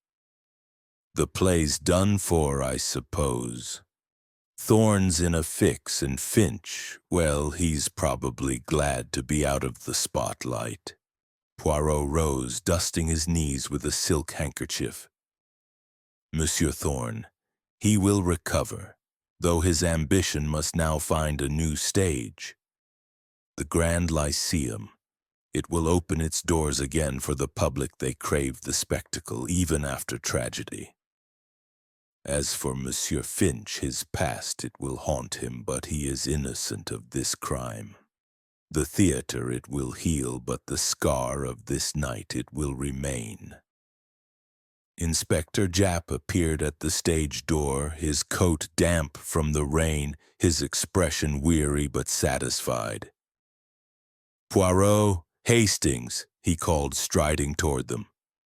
The play's done for, I suppose. Thorne's in a fix, and Finch, well, he's probably glad to be out of the spotlight." Poirot rose, dusting his knees with a silk handkerchief. "Monsieur Thorne, he will recover, though his ambition must now find a new stage. The Grand Lyceum, it will open its doors again for the public. They crave the spectacle, even after tragedy. As for Monsieur Finch, his past, it will haunt him, but he is innocent of this crime. The theater, it will heal, but the scar of this night, it will remain." Inspector Japp appeared at the stage door, his coat damp from the rain, his expression weary but satisfied. "Poirot, Hastings," he called, striding toward them.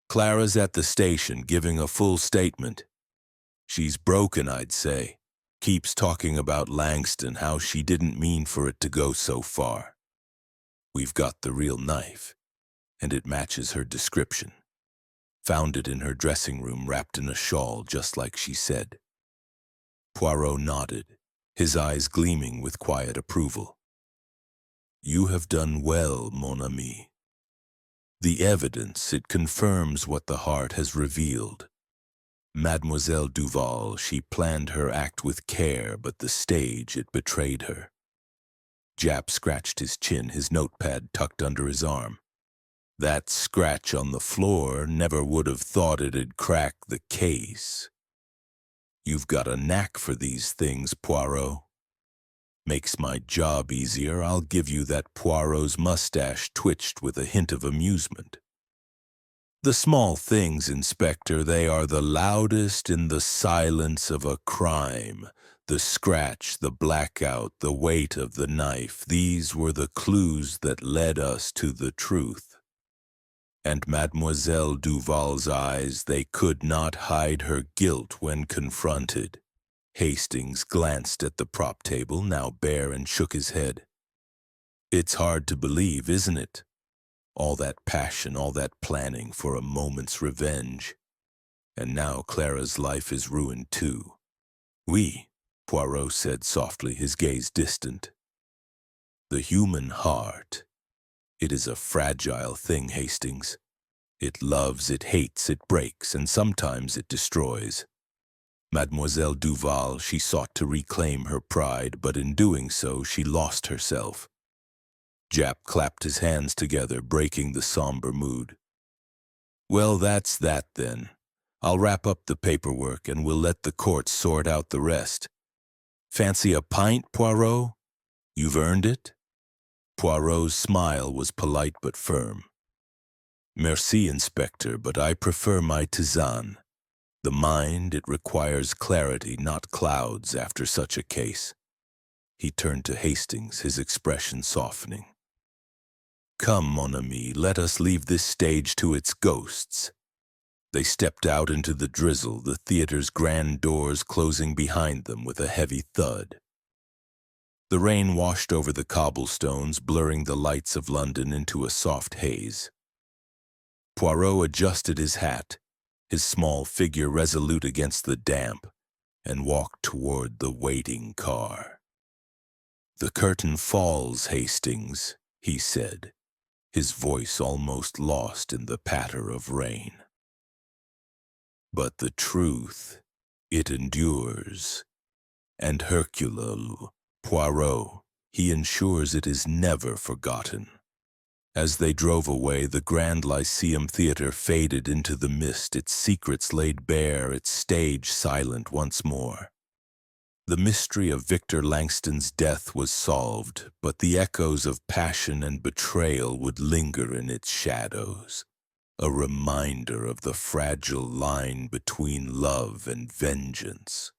"Clara's at the station, giving a full statement. She's broken, I'd say. Keeps talking about Langston, how she didn't mean for it to go so far. We've got the real knife, and it matches her description. Found it in her dressing room, wrapped in a shawl, just like she said." Poirot nodded, his eyes gleaming with quiet approval. "You have done well, mon ami. The evidence, it confirms what the heart has revealed. Mademoiselle Duval, she planned her act with care, but the stage, it betrayed her. Jap scratched his chin, his notepad tucked under his arm. That scratch on the floor never would have thought it'd crack the case. You've got a knack for these things, Poirot. Makes my job easier, I'll give you that. Poirot's mustache twitched with a hint of amusement. The small things, Inspector, they are the loudest in the silence of a crime. The scratch, the blackout, the weight of the knife, these were the clues that led us to the truth. And Mademoiselle Duval's eyes, they could not hide her guilt when confronted. Hastings glanced at the prop table, now bare, and shook his head. It's hard to believe, isn't it? All that passion, all that planning for a moment's revenge. And now Clara's life is ruined too. Oui, Poirot said softly, his gaze distant. The human heart. It is a fragile thing, Hastings. It loves, it hates, it breaks, and sometimes it destroys. Mademoiselle Duval, she sought to reclaim her pride, but in doing so she lost herself. Jap clapped his hands together, breaking the somber mood. Well, that's that then. I'll wrap up the paperwork and we'll let the courts sort out the rest. Fancy a pint, Poirot? You've earned it? Poirot's smile was polite but firm. Merci, Inspector, but I prefer my tisane. The mind, it requires clarity, not clouds, after such a case. He turned to Hastings, his expression softening. Come, mon ami, let us leave this stage to its ghosts. They stepped out into the drizzle, the theater's grand doors closing behind them with a heavy thud. The rain washed over the cobblestones, blurring the lights of London into a soft haze. Poirot adjusted his hat, his small figure resolute against the damp, and walked toward the waiting car. The curtain falls, Hastings, he said, his voice almost lost in the patter of rain. But the truth, it endures, and Hercule Poirot, he ensures it is never forgotten. As they drove away, the Grand Lyceum Theatre faded into the mist, its secrets laid bare, its stage silent once more. The mystery of Victor Langston's death was solved, but the echoes of passion and betrayal would linger in its shadows, a reminder of the fragile line between love and vengeance.